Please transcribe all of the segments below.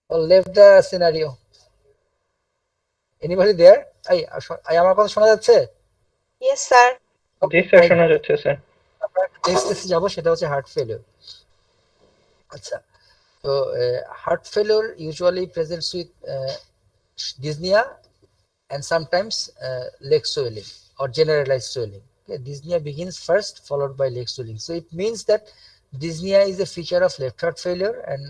or left the scenario. Anybody there? আমার কথা শোনা যাচ্ছে? Yes, sir. জি স্যার, শোনা যাচ্ছে স্যার। আমরা নেক্সট কেসে যাব, সেটা হচ্ছে হার্ট ফেলিওর। আচ্ছা, তো heart failure usually presents with dyspnea and sometimes leg swelling or generalized swelling. Okay, dyspnea begins first, followed by leg swelling. So it means that dyspnea is a feature of left heart failure and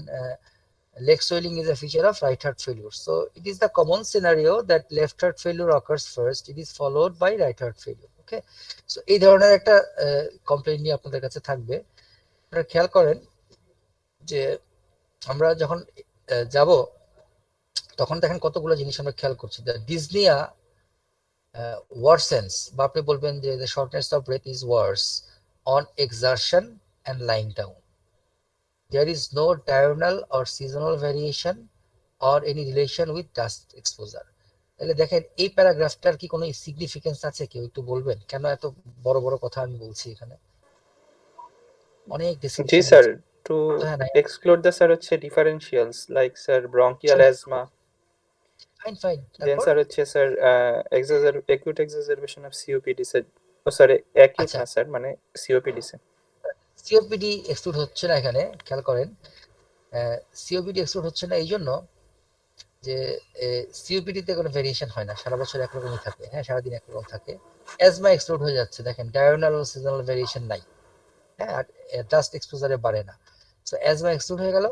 leg swelling is a feature of right heart failure. So it is the common scenario that left heart failure occurs first. It is followed by right heart failure. Okay, so এই ধরনের একটা complain নিয়ে আপনাদের কাছে থাকবে। আপনারা খেয়াল করেন যে আমরা যখন যাব তখন দেখেন কতগুলো জিনিস আমরা খেয়াল করছি। ডিসনিয়া worsens, বা আপনি বলবেন যে the shortness of breath is worse on exertion and lying down. There is no diurnal or seasonal variation or any relation with dust exposure. তাহলে দেখেন এই প্যারাগ্রাফটার কি কোনো সিগনিফিকেন্স আছে? কেউ একটু বলবেন কেন এত বড় বড় কথা আমি বলছি এখানে? অনেক জি ডেসক্রিপশন স্যার, টু হ্যাঁ এক্সক্লুড দ্য স্যার হচ্ছে differentials like sir bronchial asthma, fine then তারপর স্যার হচ্ছে sir acute exacerbation of COPD sir. ও স্যার অ্যাকিউট আচ্ছা না স্যার, মানে সিওপিডি স্যার। সিওপিডি এক্সক্লুড হচ্ছে না এখানে, খেয়াল করেন। সিওপিডি এক্সক্লুড হচ্ছে না এই জন্য যে সিওপিডিতে কোনো ভেরিয়েশন হয় না, সারা বছর একরকমই থাকে, হ্যাঁ সারাদিন একরকম থাকে। অ্যাজমা এক্সক্লুড হয়ে যাচ্ছে, দেখেন ডায়োনাল ও সিজনাল ভেরিয়েশন নাই, হ্যাঁ আর ডাস্ট এক্সপোজারে বাড়ে না। সো অ্যাজমা এক্সক্লুড হয়ে গেল।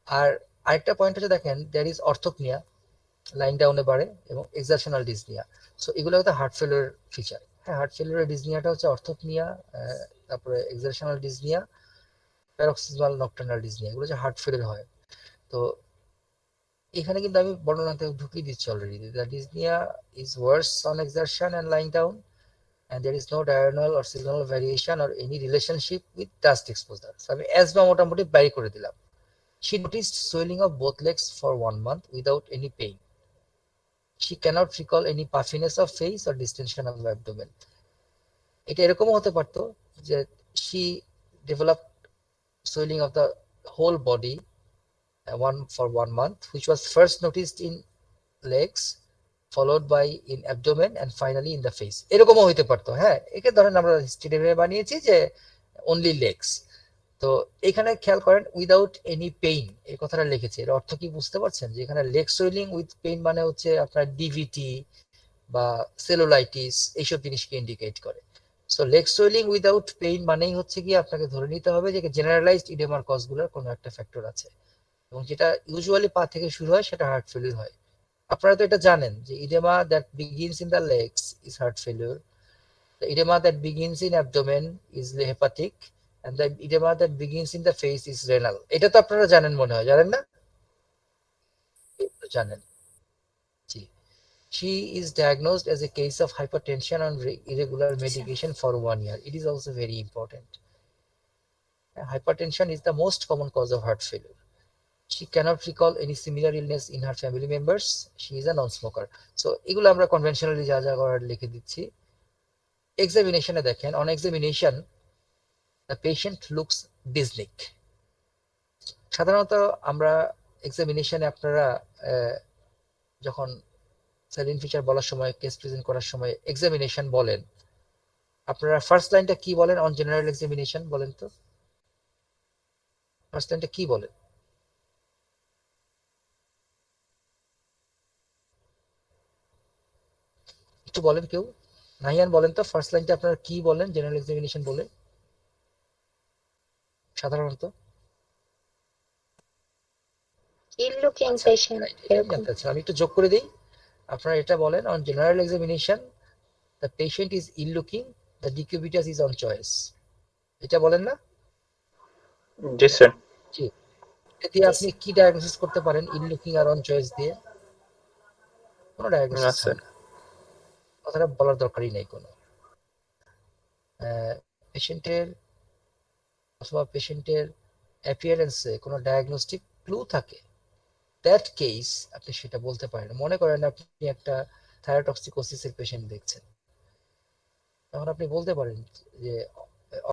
আর আরেকটা পয়েন্ট হচ্ছে দেখেন দেয়ার ইজ অর্থোপনিয়া, লাইন ডাউনে বাড়ে, এবং এক্সারশনাল ডিসনিয়া। সো এগুলো হচ্ছে হার্ট ফেলিওর ফিচার। হ্যাঁ হার্ট ফেলিওরের ডিসনিয়াটা হচ্ছে অর্থোপনিয়া, তারপরে এক্সারশনাল ডিসনিয়া, প্যারক্সিসমাল নকটার্নাল ডিসনিয়া, এগুলো হচ্ছে হার্ট ফেলিওর হয়। তো এখানে কিন্তু আমি বর্ণনাতে ঢুকিয়ে দিচ্ছি already. The dyspnoea is worse on exertion and lying down and there is no diurnal or seasonal variation or any relationship with dust exposure. So আমি অ্যাজমা মোটামুটি বাড়ি করে দিলাম। She noticed swelling of both legs for 1 month without any pain. She cannot recall any puffiness of face or distension of abdomen. এটা এরকমও হতে পারতো যে she developed swelling of the whole body for 1 month, which was first noticed in legs, followed by in abdomen and finally in the face. এরকমও হইতে পারতো। হ্যাঁ একে ধরেন আমরা হিস্টোরি বানিয়েছি যে অনলি লেগস। তো এখানে খেয়াল করেন উইদাউট এনি পেইন এই কথাটা লিখেছে, এর অর্থ কি বুঝতে পারছেন? যে এখানে লেগ সোয়েলিং উইথ পেইন মানে হচ্ছে আপনার ডিভিটি বা সেলুলাইটিস এইসব জিনিসকে ইন্ডিকেট করে। So leg swelling without pain মানেই হচ্ছে কি আপনাকে ধরে নিতে হবে যে জেনারেলাইজড ইডেমার কজগুলোর কোনো একটা ফ্যাক্টর আছে, এবং যেটা ইউজুয়ালি পা থেকে শুরু হয় সেটা হার্ট ফেলিউর হয়। আপনারা তো এটা জানেন যে oedema that begins in the legs is heart failure, the oedema that begins in abdomen is hepatic, and the edema that begins in the face is renal. এটা তো আপনারা জানেন মনে হয়, জানেন না? জানেন, জি। She is diagnosed as a case of hypertension on irregular medication for 1 year. It is also very important. Hypertension is the most common cause of heart failure. She cannot recall any similar illness in her family members. She is a non-smoker. So এগুলো আমরা conventionally যা যা করার লিখে দিচ্ছি। এক্সামিনেশনে দেখেন, on examination the patient looks dyspneic. সাধারণত আমরা এক্সামিনেশনে আপনারা যখন সাইলেন্ট ফিচার বলার সময়, কেস প্রেজেন্ট করার সময় এক্সামিনেশন বলেন, আপনারা ফার্স্ট লাইনটা কি বলেন? অন জেনারেল এক্সামিনেশন বলেন তো, ফার্স্ট লাইনটা কি বলেন? একটু বলেন কেউ, নাহিয়ান বলেন তো ফার্স্ট লাইনটা আপনারা কি বলেন জেনারেল এক্সামিনেশন বলে সাধারণত? ইল লুকিং পেশেন্ট এরকম। আচ্ছা আমি একটু যোগ করে দিই, আপনারা এটা বলেন on general examination the patient is ill looking, the decubitus is on choice, এটা বলেন না? জি স্যার। জি। এতে আপনি কি ডায়াগনোসিস করতে পারেন ইল লুকিং আর অন চয়েস দিয়ে? কোনো ডায়াগনোসিস হয় না, কথাটা বলার দরকারই নেই কোনো। পেশেন্টের অথবা পেশেন্টের অ্যাপিয়ারেন্সে কোনো ডায়াগনস্টিক ক্লু থাকে, দ্যাট কেস আপনি সেটা বলতে পারেন। মনে করেন আপনি একটা থাইরোটক্সিকোসিসের পেশেন্ট দেখছেন, তখন আপনি বলতে পারেন যে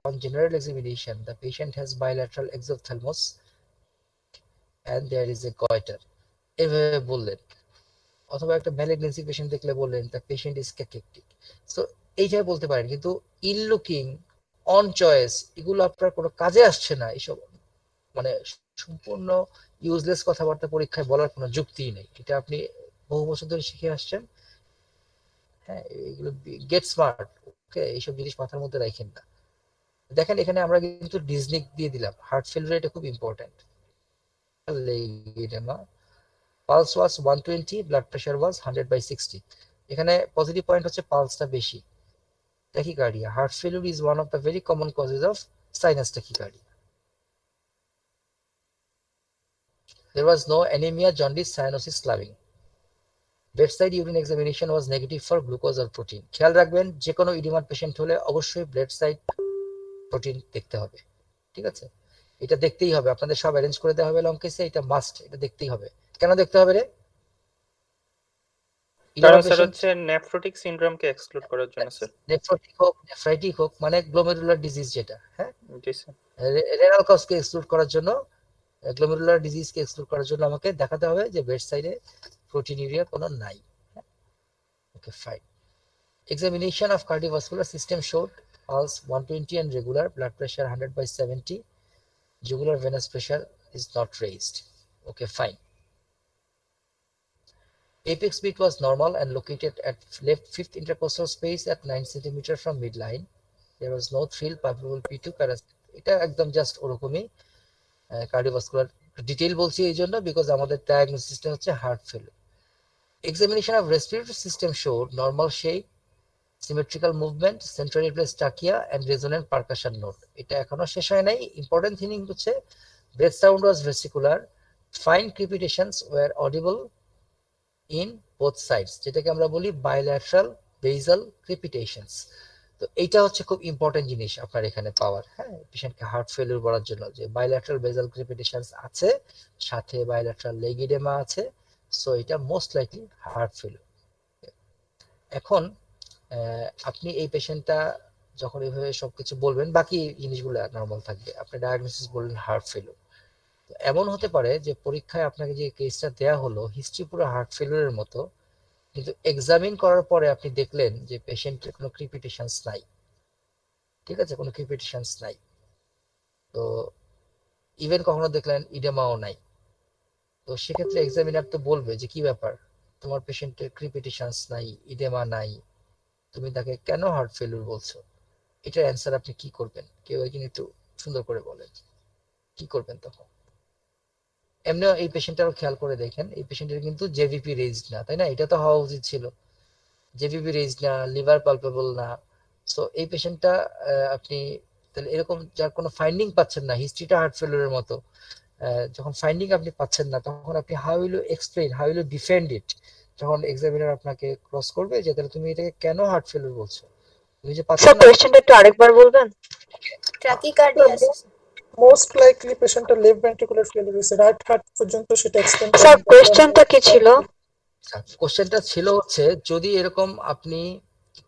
on general examination the patient has bilateral exophthalmos and there is a goiter. এভাবে বললেন, অথবা একটা ম্যালিগনেন্সি পেশেন্ট দেখলে বললেন দ্য পেশেন্ট ইজ ক্যাটেকটিক। সো এইটাই বলতে পারেন, কিন্তু ইল লুকিং, অন চয়েস, এগুলো আপনার কোনো কাজে আসছে না। এসব মানে সম্পূর্ণ ইউজলেস কথাবার্তা পরীক্ষায় বলার কোনো যুক্তিই নেই। এটা আপনি বহু বছর ধরে শিখে আসছেন। হ্যাঁ, এগুলো গেট স্মার্ট। ওকে, এইসব জিনিস মাথার মধ্যে রাখেন না। দেখেন এখানে আমরা কিন্তু ডিজনিক দিয়ে দিলাম, হার্ট ফেলিউর, এটা খুব ইম্পর্টেন্ট। পালস ওয়াজ 120, ব্লাড প্রেশার ওয়াজ 100/60। এখানে পজিটিভ পয়েন্ট হচ্ছে পালসটা বেশি। Tachycardia, heart failure is one of the very common causes of sinus tachycardia. There was no anemia, jaundice, cyanosis, clubbing. Bedside urine examination was negative for glucose or protein. খেয়াল রাখবেন, যে কোনো ইডিমার patient হলে অবশ্যই bedside protein দেখতে হবে। ঠিক আছে, এটা দেখতেই হবে, আপনাদের সব অ্যারেঞ্জ করে দেওয়া হবে লং কেসে, এটা মাস্ট, এটা দেখতেই হবে। কেন দেখতে হবে রে? কারণ স্যার হচ্ছে নেফ্রোটিক সিনড্রোমকে এক্সক্লুড করার জন্য স্যার। নেফ্রোটিক হোক, নেফ্রাইটিক হোক, মানে গ্লোমেরুলার ডিজিজ যেটা, হ্যাঁ, জি স্যার। রেনাল কজকে এক্সক্লুড করার জন্য, গ্লোমেরুলার ডিজিজকে এক্সক্লুড করার জন্য আমাকে দেখাতে হবে যে বেডসাইডে প্রোটিনিউরিয়া কোনো নাই। ওকে, fine. Examination of cardiovascular system showed pulse 120 and regular, blood pressure 100/70, jugular venous pressure is not raised. Okay, fine. Apex beat was normal and located at left fifth intercostal space at 9 cm from midline. There was no thrill, palpable P2 parasitic. এটা একদম just ওরকমই cardiovascular detail বলছি এই জন্য, because আমাদের ডায়াগনোসিসটা হচ্ছে heart failure. Examination of respiratory system showed normal shape, symmetrical movement, centrally placed trachea and resonant percussion note. এটা এখনো শেষ হয় নাই। ইম্পর্টেন্ট থিং হচ্ছে breath sound was vesicular, fine crepitations were audible in both sides, যেটাকে আমরা বলি bilateral basal crepitations। তো এইটা হচ্ছে খুব ইম্পর্টেন্ট জিনিস আপনার এখানে পাওয়ার, হ্যাঁ, পেশেন্টকে হার্ট ফেলিউর বলার জন্য, যে bilateral basal crepitations আছে, সাথে bilateral leg edema আছে, সো এটা মোস্ট লাইকলি হার্ট ফেলিউর। এখন আপনি এই পেশেন্টটা যখন এইভাবে সবকিছু বলবেন, বাকি জিনিসগুলো নর্মাল থাকবে। আপনি ডায়াগনোসিস বললেন হার্ট ফেলিউর, এমন হতে পারে যে পরীক্ষায় আপনাকে যে কেসটা দেয়া হলো হিস্ট্রি পুরো হার্ট ফেলিউরের মতো, কিন্তু এক্সামিন করার পরে আপনি দেখলেন যে পেশেন্টের কোনো ক্রিপিটেশনস নাই। ঠিক আছে, কোনো ক্রিপিটেশনস নাই। তো ইভেন কখনো দেখলেন ইডেমাও নাই। তো সেক্ষেত্রে এক্সামিনার তো বলবে যে কি ব্যাপার, তোমার পেশেন্টের ক্রিপিটেশনস নাই, ইডেমা নাই, তুমি তাকে কেন হার্ট ফেলিউর বলছো? এটার অ্যান্সার আপনি কি করবেন? কেউ একজন একটু সুন্দর করে বলেন, কি করবেন তখন? এমনিও এই পেশেন্টটারও খেয়াল করে দেখেন, এই পেশেন্টের কিন্তু জেভিপি রেজড না, তাই না? এটা তো হওয়া উচিত ছিল। জেভিপি রেজড না, লিভার পালপেবল না। সো এই পেশেন্টটা আপনি তাহলে এরকম যার কোনো ফাইন্ডিং পাচ্ছেন না, হিস্ট্রিটা হার্ট ফেলিউরের মতো, যখন ফাইন্ডিং আপনি পাচ্ছেন না, তখন আপনি how will you explain, how will you defend it? যখন এক্সামিনার আপনাকে ক্রস করবে যে তাহলে তুমি এটাকে কেন হার্ট ফেলিউর বলছো, তুমি যে পাচ্ছ স্যার না। কোশ্চেনটা একটু আরেকবার বলবেন। ট্রাকিকার্ডিয়াসিস মোস্ট লাইকলি পেশেন্টের লেফট ভেন্ট্রিকুলার ফেলিউর হইছে, রাইট হার্ট পর্যন্ত সেটা এক্সটেন্ড স্যার কোশ্চেনটা কি ছিল? কোশ্চেনটা ছিল হচ্ছে, যদি এরকম আপনি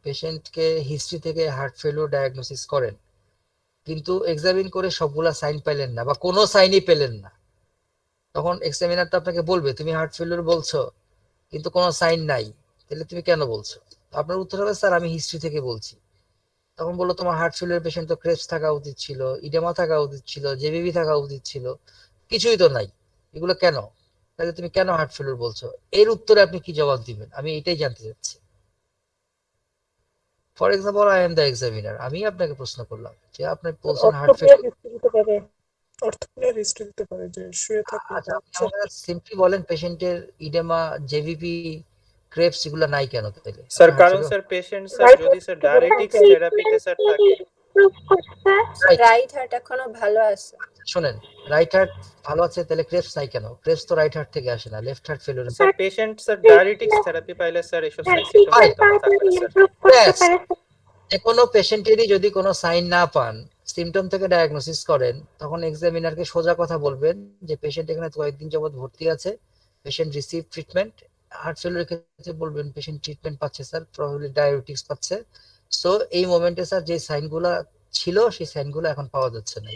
পেশেন্টকে হিস্ট্রি থেকে হার্ট ফেলিউর ডায়াগনোসিস করেন, কিন্তু এক্সামিন করে সবগুলা সাইন পেলেন না বা কোনো সাইনই পেলেন না, তখন এক্সামিনার তো আপনাকে বলবে তুমি হার্ট ফেলিউর বলছো কিন্তু কোনো সাইন নাই, তাহলে তুমি কেন বলছো? আপনার উত্তর হবে স্যার আমি হিস্ট্রি থেকে বলছি। তখন বললো তোমার হার্ট ফেলিউর পেশেন্ট তো ক্রেবস থাকা উচিত ছিল, ইডেমা থাকা উচিত ছিল, জেবিবি থাকা উচিত ছিল, কিছুই তো নাই, এগুলো কেন? তাহলে তুমি কেন হার্ট ফেলিউর বলছো? এর উত্তরে আপনি কি জবাব দিবেন? আমি এটাই জানতে চাচ্ছি। For example I am the examiner, আমি আপনাকে প্রশ্ন করলাম যে আপনি বলছেন হার্ট ফেলিউর, হিস্ট্রি দিতে পারে, অর্থোপেডিয়ার হিস্ট্রি দিতে পারে যে শুয়ে থাকে। আচ্ছা আপনি আমাকে সিম্পলি বলেন পেশেন্টের ইডেমা, জেভিপি, ক্রেবস এগুলো নাই কেন তাহলে? স্যার কারণ স্যার পেশেন্ট স্যার যদি স্যার ডায়ারেটিক্স থেরাপিতে স্যার থাকে, রাইট হার্ট এখনো ভালো আছে। শুনেন, রাইট হার্ট ভালো আছে, তাহলে ক্রেবস নাই কেন? ক্রেবস তো রাইট হার্ট থেকে আসে না, left heart failure. Sir patient sir diuretics therapy পাইলে স্যার এসব সিম্পটম থাকবে না স্যার। যে কোনো পেশেন্টেরই যদি কোনো সাইন না পান, সিমটম থেকে ডায়াগনোসিস করেন, তখন এক্সামিনারকে সোজা কথা বলবেন যে পেশেন্ট এখানে কয়েকদিন যাবত ভর্তি আছে, পেশেন্ট রিসিভ ট্রিটমেন্ট। হার্ট ফেলিউরের ক্ষেত্রে বলবেন পেশেন্ট ট্রিটমেন্ট পাচ্ছে স্যার, প্রবাবলি ডায়াবেটিক্স পাচ্ছে। সো এই মোমেন্টে স্যার যে সাইনগুলো ছিল সেই সাইনগুলো এখন পাওয়া যাচ্ছে না,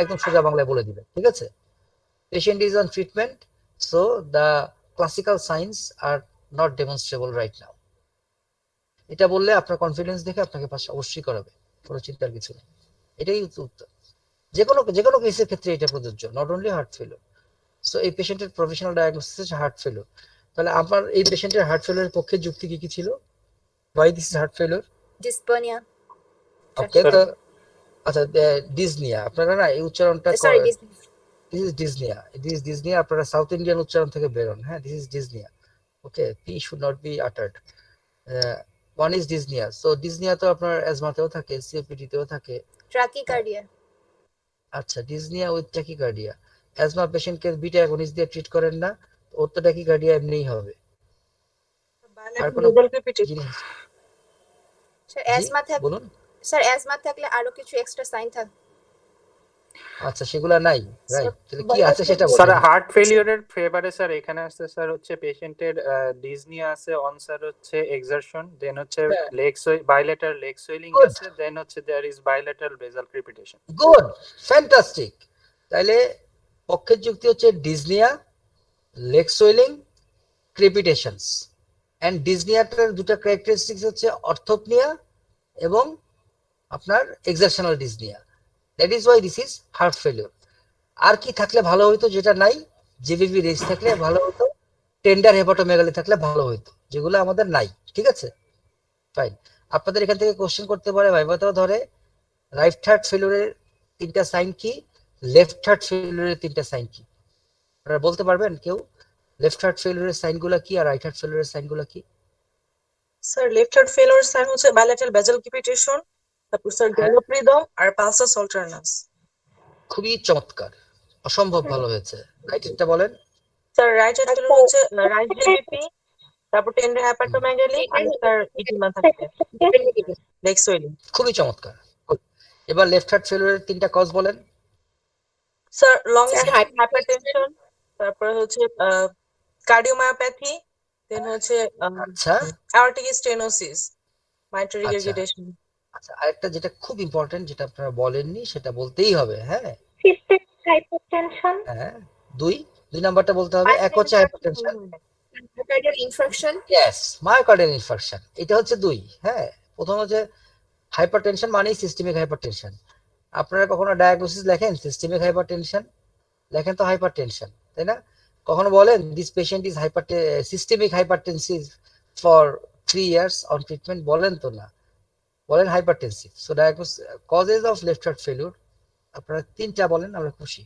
একদম সোজা বাংলায় বলে দিবেন, ঠিক আছে? Patient is on treatment, so the classical signs are not demonstrable right now. এটা বললে আপনার কনফিডেন্স দেখে আপনাকে পাস অবশ্যই করাবে, কোনো চিন্তার কিছু নেই। এটাই উত্তর। যে কোনো কেসের ক্ষেত্রে এটা প্রযোজ্য, not only heart failure. So এই পেশেন্টের প্রফেশনাল ডায়াগনোসিস হচ্ছে হার্ট ফেলিওর। তাহলে আমার এই পেশেন্টের হার্ট ফেলিওরের পক্ষে যুক্তি কি কি ছিল? Why this is heart failure? Dyspnoea, okay, তো আচ্ছা ডিজনিয়া, আপনারা না এই উচ্চারণটা sorry this is dyspnoea, this dyspnoea আপনারা সাউথ ইন্ডিয়ান উচ্চারণ থেকে বেরোন। হ্যাঁ, this is dyspnoea. Okay, P should not be uttered. One is dyspnoea. So dyspnoea তো আপনার অ্যাজমাতেও থাকে, সিওপিডি তেও থাকে। ট্রাকিকার্ডিয়া। আচ্ছা, ডিজনিয়া উইথ ট্যাকিকার্ডিয়া। অ্যাজমা পেশেন্টকে বিটা অ্যাগনিস্ট দিয়ে ট্রিট করেন না, ওর তো ট্যাকিকার্ডিয়া এমনিই হবে। আর কোনো জিনিস? স্যার জি অ্যাজমা থাকলে, বলুন। স্যার অ্যাজমা থাকলে আরো কিছু এক্সট্রা সাইন থাকে। আচ্ছা, সেগুলা নাই, রাইট? তাহলে কি আছে সেটা স্যার বলেন। হার্ট ফেলিওরের ফেভারে স্যার এখানে আছে স্যার হচ্ছে পেশেন্টের ডিজনিয়া আছে, অন স্যার হচ্ছে এক্সারশন, দেন হচ্ছে হ্যাঁ। Bilateral leg swelling Good. আছে, দেন হচ্ছে there is bilateral basal crepitation. Good, fantastic. তাইলে পক্ষের যুক্তি হচ্ছে dyspnoea, leg swelling, crepitations. And ডিজনিয়াটার দুটো ক্যারেক্টারিস্টিক্স হচ্ছে অর্থোপনিয়া এবং আপনার exertional dyspnoea. That is why this is heart failure. আর কি থাকলে ভালো হইতো যেটা নাই? জিভিভি রেস থাকলে ভালো হতো, টেন্ডার হেপাটোমেগালি থাকলে ভালো হইতো, যেগুলো আমাদের নাই। ঠিক আছে, ফাইন। আপনাদের এখান থেকে কোশ্চেন করতে পারে, ভাইভাতেও ধরে, রাইট হার্ট ফেলিওরের তিনটা সাইন কি, লেফট হার্ট ফেলিওরের তিনটা সাইন কি? আপনারা বলতে পারবেন কেউ লেফট হার্ট ফেলিওরের সাইনগুলো কি আর রাইট হার্ট ফেলিওরের সাইনগুলো কি? Sir left heart failure sign হচ্ছে বাইলেটারাল বেসাল ক্রিপিটেশন, তারপর স্যার গ্যালোপ রিদম আর পালসাস অল্টারনাস। খুবই চমৎকার, অসম্ভব ভালো হয়েছে। রাইট, এটা বলেন। স্যার রাইট হার্ট ফেলিওর হচ্ছে রাইট জিবিপি, তারপর টেন্ডার হেপাটোমেগালি আর স্যার ইডিমা থাকে, লেগ সুয়েলিং। খুবই চমৎকার। Good. এবার লেফট হার্ট ফেলিওরের তিনটা কজ বলেন। স্যার লং স্ট্যান্ডিং হাইপারটেনশন, তারপর হচ্ছে কার্ডিওমায়োপ্যাথি, দেন হচ্ছে আচ্ছা অ্যাওর্টিক স্টেনোসিস, মাইট্রাল আচ্ছা রিগারগিটেশন। আচ্ছা, আরেকটা যেটা খুব ইম্পর্টেন্ট, যেটা আপনারা বলেননি, সেটা বলতেই হবে। হ্যাঁ সিস্টেমিক হাইপারটেনশন, হ্যাঁ, দুই নাম্বারটা বলতে হবে। এক হচ্ছে হাইপারটেনশন, মায়োকার্ডিয়াল ইনফারকশন। ইয়েস, মায়োকার্ডিয়াল ইনফারকশন, এটা হচ্ছে দুই। হ্যাঁ, প্রথম হচ্ছে হাইপারটেনশন মানেই সিস্টেমিক হাইপারটেনশন। আপনারা কখনো ডায়াগনোসিস লেখেন সিস্টেমিক হাইপারটেনশন? লেখেন তো হাইপারটেনশন, তাই না? কখনো বলেন this patient is systemic hypertensive for 3 years on treatment? বলেন তো না, বলেন hypertensive. So diagnosis causes of left heart failure আপনারা তিনটা বলেন, আমরা খুশি।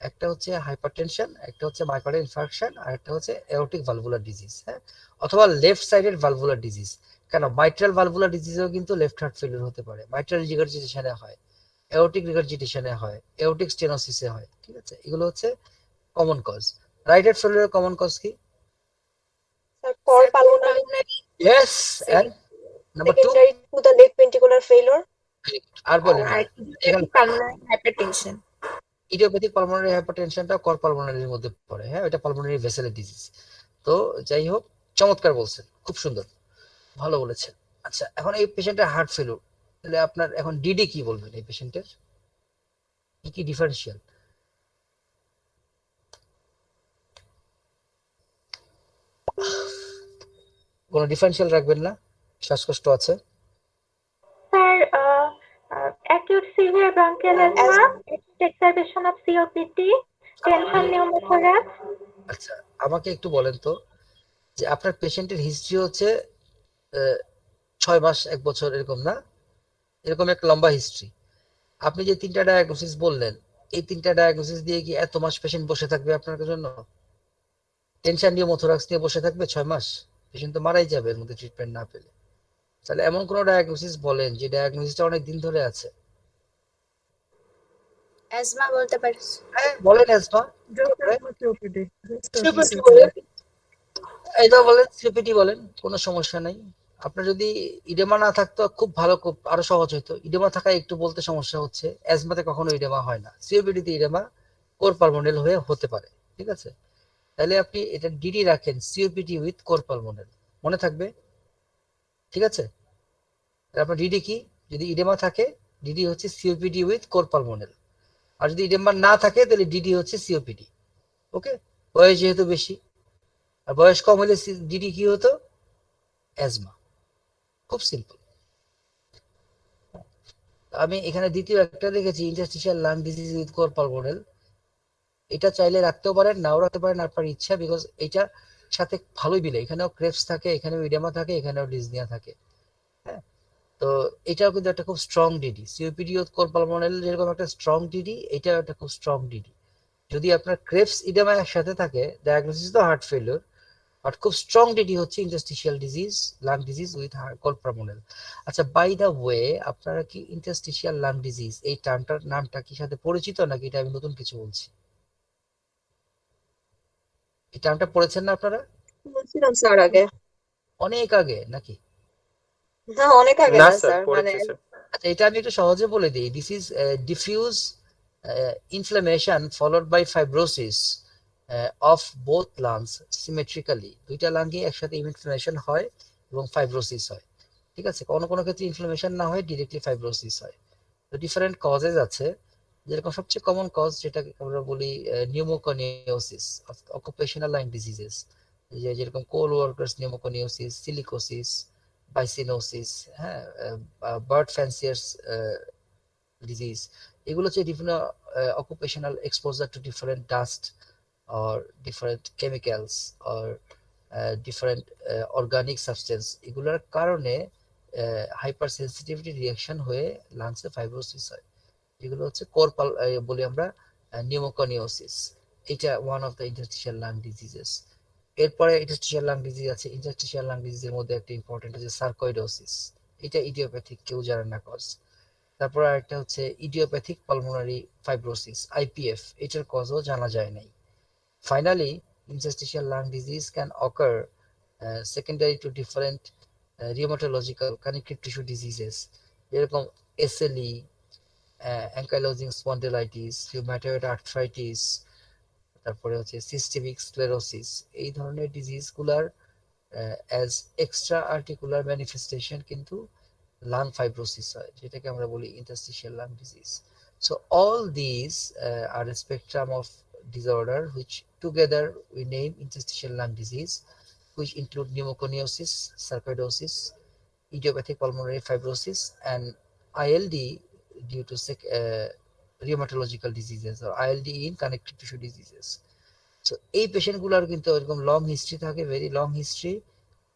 একটা হচ্ছে হাইপারটেনশন, একটা হচ্ছে মায়োকার্ডিয়াল ইনফারকশন, আর একটা হচ্ছে এওরটিক ভালভুলার ডিজিজ। হ্যাঁ, অথবা লেফট সাইডের ভালভুলার ডিজিজ। কেন, মাইট্রাল ভালভুলার ডিজিজও কিন্তু লেফট হার্ট ফেলিউর হতে পারে। মাইট্রাল রিগারজিটেশনে হয়, এওরটিক রিগারজিটেশনে হয়, এওরটিক স্টেনোসিসে হয়। ঠিক আছে, এগুলো হচ্ছে কমন কজ। রাইট হার্ট ফেলিউরের কমন কজ কি? Sir, cor pulmonary yes, and number 2 secondary to the left ventricular failure. আর বলেন আর এখানে পালমোনারি হাইপারটেনশন। ইডিওপ্যাথিক পালমোনারি হাইপারটেনশনটা কর পালমোনারির মধ্যে পড়ে। হ্যাঁ, এটা পালমোনারি ভেসেলের ডিজিজ। তো যাই হোক, চমৎকার বলছেন, খুব সুন্দর, ভালো বলেছেন। আচ্ছা, এখন এই পেশেন্টের হার্ট ফেলিউর, তাহলে আপনার এখন ডিডি কি বলবেন? এই পেশেন্টের কি কি ডিফারেন্সিয়াল? কোনো ডিফারেন্সিয়াল রাখবেন না? শ্বাসকষ্ট আছে? Sir acute severe bronchial asthma, exacerbation of COPD, tension pneumothorax. আচ্ছা, আমাকে একটু বলেন তো যে আপনার পেশেন্টের হিস্ট্রি হচ্ছে 6 মাস 1 বছর এরকম না? এরকম একটা লম্বা হিস্ট্রি। আপনি যে তিনটা ডায়াগনোসিস বললেন, এই তিনটা ডায়াগনোসিস দিয়ে কি এত মাস পেশেন্ট বসে থাকবে আপনার জন্য? টেনশন নিউমোথোরাক্স নিয়ে বসে থাকবে 6 মাস? পেশেন্ট তো মারাই যাবে এর মধ্যে ট্রিটমেন্ট না পেলে। তাহলে এমন কোন ডায়াগনোসিস বলেন যে ডায়াগনোসিসটা অনেক দিন ধরে আছে। অ্যাজমা বলতে পারিস। হ্যাঁ বলেন, অ্যাজমা। সিওপিডি। এটা বলেন, সিপিটি বলেন, কোনো সমস্যা নাই। আপনার যদি ইডেমা না থাকতো খুব ভালো, খুব আরো সহজ হতো। ইডেমা থাকায় একটু বলতে সমস্যা হচ্ছে। অ্যাজমাতে কখনো ইডেমা হয় না, সিওপিডিতে ইডেমা কোর পালমোনাল হয়ে হতে পারে। ঠিক আছে, তাহলে আপনি এটা ডিডি রাখেন, সিওপিডি উইথ কোর পালমোনাল, মনে থাকবে। ঠিক আছে, আপনার ডিডি কি? যদি ইডেমা থাকে ডিডি হচ্ছে সিওপিডি উইথ কোর পালমোনাল, আর যদি ইডেমা না থাকে তাহলে ডিডি হচ্ছে সিওপিডি। ওকে, বয়স যেহেতু বেশি, আর বয়স কম হলে ডিডি কি হতো? অ্যাজমা। খুব সিম্পল। আমি এখানে দ্বিতীয় একটা লিখেছি, interstitial lung disease with cor pulmonale. এটা চাইলে রাখতেও পারেন, নাও রাখতে পারেন, আপনার ইচ্ছা, বিকজ এটা সাথে ভালোই মিলে। এখানেও ক্রেপস থাকে, এখানেও ইডেমা থাকে, এখানেও ডিজনিয়া থাকে। হ্যাঁ, তো এটাও কিন্তু একটা খুব strong DD. COPD with cor pulmonale যেরকম একটা স্ট্রং ডিডি, এটাও একটা খুব স্ট্রং ডিডি। যদি আপনার ক্রেপস ইডেমা একসাথে থাকে, ডায়াগনোসিস তো হার্ট ফেলিওর, বাট খুব স্ট্রং ডিডি হচ্ছে interstitial disease, lung disease with cor pulmonale. আচ্ছা, বাই দা ওয়ে, আপনারা কি ইন্টারস্টিশিয়াল লাং ডিজিজ এই টার্মটার নামটা কি সাথে পরিচিত, নাকি এটা আমি নতুন কিছু বলছি? এই টার্মটা পড়েছেন না আপনারা? বলছিলাম স্যার আগে। অনেক আগে নাকি? না, অনেক আগে না না স্যার, স্যার, মানে পড়েছি স্যার। আচ্ছা, এটা আমি একটু সহজে বলে দিই। This is diffuse inflammation followed by fibrosis of both lungs symmetrically. দুইটা লাঙ্গে একসাথে ইনফ্লামেশন হয় এবং ফাইব্রোসিস হয়। ঠিক আছে, কোনো কোনো ক্ষেত্রে ইনফ্লামেশন না হয়, ডিরেক্টলি ফাইব্রোসিস হয়। তো ডিফারেন্ট কজেস আছে, যেরকম সবচেয়ে কমন কজ যেটা আমরা বলি নিউমোকনিওসিস, অকুপেশনাল লাইন ডিজিজেস, যেরকম কোল ওয়ার্কার্স নিউমোকনিওসিস, সিলিকোসিস, বাইসিনোসিস, হ্যাঁ, বার্ড ফ্যান্সিয়ার্স ডিজিজ। এগুলো হচ্ছে বিভিন্ন occupational exposure two different dust or different chemicals or different organic substance, এগুলোর কারণে হাইপার সেন্সিটিভিটি রিঅ্যাকশন হয়ে লাংসে ফাইব্রোসিস হয়। এগুলো হচ্ছে কোরপাল বলি আমরা নিউমোকনিওসিস। এটা one of the interstitial lung diseases. এরপরে ইন্টারস্টিশিয়াল লাং ডিজিজ আছে। ইন্টারস্টিশিয়াল লাং ডিজিজের মধ্যে একটা ইম্পর্টেন্ট হচ্ছে সার্কোইডোসিস। এটা ইডিওপ্যাথিক, কেউ জানেন না কজ। তারপর আরেকটা হচ্ছে ইডিওপ্যাথিক পালমোনারি ফাইব্রোসিস, আইপিএফ, এটার কজও জানা যায় নাই। Finally, interstitial lung disease can occur secondary to different rheumatological connective tissue diseases, যেরকম SLE, ankylosing spondylitis, rheumatoid arthritis, তারপরে হচ্ছে সিস্টেমিক স্ক্লেরোসিস। এই ধরনের ডিজিজগুলার অ্যাজ এক্সট্রা আর্টিকুলার ম্যানিফেস্টেশন কিন্তু লাং ফাইব্রোসিস হয়, যেটাকে আমরা বলি interstitial lung disease. So all these are a spectrum of disorder which together we name interstitial lung disease, which include pneumoconiosis, sarcoidosis, idiopathic pulmonary fibrosis, and ILD due to rheumatological diseases or ILD in connective tissue diseases. So এই পেশেন্টগুলোর কিন্তু এরকম long history থাকে, very long history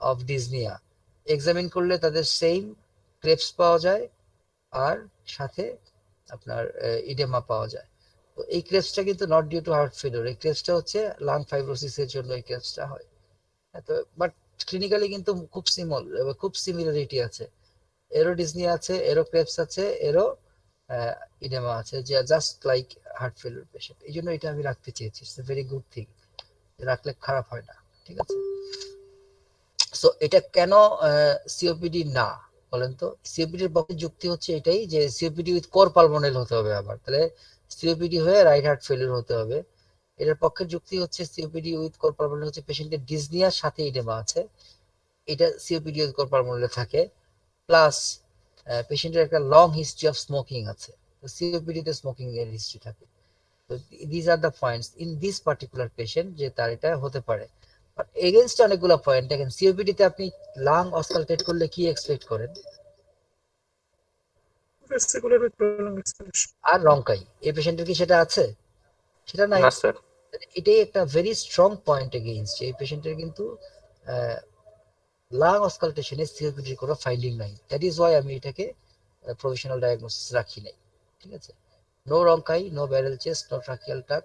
of dyspnoea. Examine করলে তাদের same Krebs পাওয়া যায় আর সাথে আপনার ইডেমা পাওয়া যায়। তো এই ক্রেপসটা কিন্তু not due to heart failure, এই ক্রেপসটা হচ্ছে লাং ফাইব্রোসিসের জন্য এই ক্রেপসটা হয়। তো বাট ক্লিনিক্যালি কিন্তু খুব সিমিলারিটি আছে। এরও ডিজনিয়া আছে, এরও ক্রেপস আছে, এরও ইডেমা আছে, যে just like heart failure patient. এই জন্য এটা আমি রাখতে চেয়েছি, it's a very good thing, রাখলে খারাপ হয় না। ঠিক আছে, সো এটা কেন সিওপিডি না বলেন তো? সিওপিডির পক্ষে যুক্তি হচ্ছে এটাই যে সিওপিডি উইথ কোর পালমোনাল হতে হবে, আবার তাহলে সিওপিডি হয়ে রাইট হার্ট ফেলিওর হতে হবে। এটার পক্ষে যুক্তি হচ্ছে সিওপিডি উইথ কোর পালমোনাল হচ্ছে পেশেন্টের ডিজনিয়ার সাথে ইডেমা আছে, এটা সিওপিডি উইথ কোর পালমোনালে থাকে, প্লাস পেশেন্টের একটা লং হিস্ট্রি অফ স্মোকিং আছে, তো সিওপিডি তে স্মোকিং এর হিস্ট্রি থাকে। তো this are the points in this particular patient যে তার এটা হতে পারে। বাট এগেইনস্ট অনেকগুলো পয়েন্ট দেখেন। সিওপিডি তে আপনি লাং অসকালটেট করলে কি এক্সপেক্ট করেন? vesicular with prolonged exhalation. আর রংকাই। এই পেশেন্টের কি সেটা আছে? সেটা নাই। না স্যার। এটাই একটা ভেরি স্ট্রং পয়েন্ট এগেইনস্ট, এই পেশেন্টের কিন্তু লাং অসকালটেশনে সিওপিডির কোনো ফাইন্ডিং নাই। দ্যাট ইজ ওয়াই আমি এটাকে প্রভিশনাল ডায়াগনোসিস রাখি নাই। ঠিক আছে, no rhonchi, no barrel chest, no tracheal tug,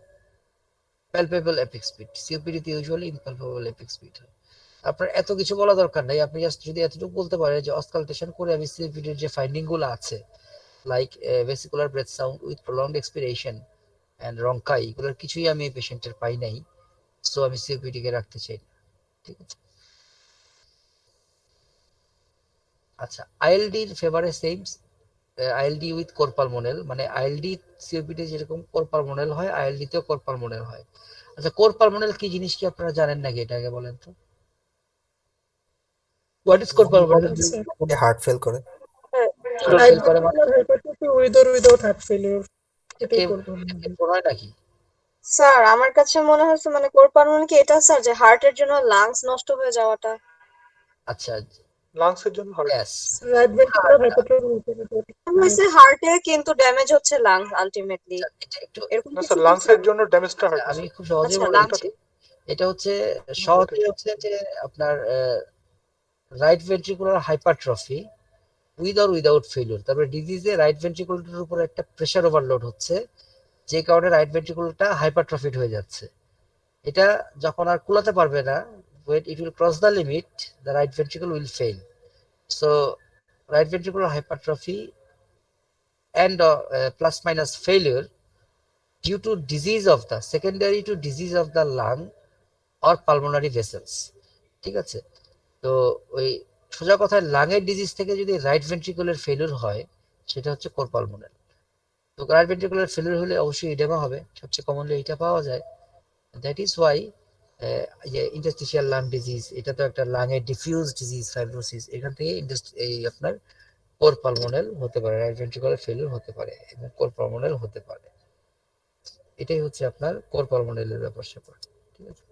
palpable apex beat. সিওপিডিতে ইউজুয়ালি ইমপ্যালপেবল এপিক স্পিড হয়। আপনার এত কিছু বলা দরকার নাই, আপনি জাস্ট যদি এতটুকু বলতে পারেন যে অসকালটেশন করে আমি সিওপিডির যে ফাইন্ডিং গুলো আছে, like vesicular breath sound with prolonged expiration and rhonchi, এগুলোর কিছুই আমি এই পেশেন্টের পাই নাই, সো আমি সিওপিডি কে রাখতে চাই না। ঠিক আছে, আচ্ছা, আইএলডি এর ফেভারে সেম, আইএলডি উইথ কোর পালমোনাল, মানে আইএলডি সিওপিডি যেরকম কোর পালমোনাল হয়, আইএলডি তেও কোর পালমোনাল হয়। আচ্ছা, কোর পালমোনাল কি জিনিস কি আপনারা জানেন নাকি? এটা আগে বলেন তো, what is cor pulmonale? Heart fail করে। ফেল করে মানে Hypertension with or without heart failure. এটাই একে করবো। হয় নাকি? স্যার আমার কাছে মনে হচ্ছে মানে কোরপালমন কি এটা স্যার যে হার্টের জন্য লাংস নষ্ট হয়ে যাওয়াটা আচ্ছা, লাংসের জন্য heart yes, right ventricular hypertrophy হয়েছে হার্টে কিন্তু ড্যামেজ হচ্ছে লাংস আলটিমেটলি আচ্ছা, এটা একটু এরকম না কিছু স্যার কি লাংসের স্যার? জন্য ড্যামেজটা আচ্ছা, হার্ট আমি খুব সহজেই আচ্ছা বলে লাংস দিচ্ছি। এটা হচ্ছে সহজে হচ্ছে যে আপনার right ventricular hypertrophy with or without failure, তারপরে ডিজিজে রাইট ভেন্ট্রিকুলার উপর একটা প্রেসার ওভারলোড হচ্ছে, যে কারণে রাইট ভেন্ট্রিকুলারটা হাইপারট্রফিড হয়ে যাচ্ছে। এটা যখন আর কুলাতে পারবে না, when it will cross the limit, the right ventricle will fail. So right ventricular hypertrophy and plus minus failure due to disease of the secondary to disease of the lung or pulmonary vessels, ঠিক আছে? তো ওই সোজা কথায় লাংয়ের disease থেকে যদি right ventricular failure হয়, সেটা হচ্ছে কোর পালমোনাল। তো রাইট ভেন্ট্রিকুলার ফেলিউর হলে অবশ্যই ইডেমা হবে, সবচেয়ে কমনলি এটা পাওয়া যায়। দ্যাট ইজ ওয়াই যে ইন্টারস্টিশিয়াল লাং ডিজিজ, এটা তো একটা লাংয়ের ডিফিউজ ডিজিজ, ফাইব্রোসিস, এখান থেকে এই আপনার কোর পালমোনাল হতে পারে, রাইট ভেন্ট্রিকুলার ফেলিউর হতে পারে এবং কোর পালমোনাল হতে পারে। এটাই হচ্ছে আপনার কোর পালমোনালের ব্যাপার স্যাপার, ঠিক আছে?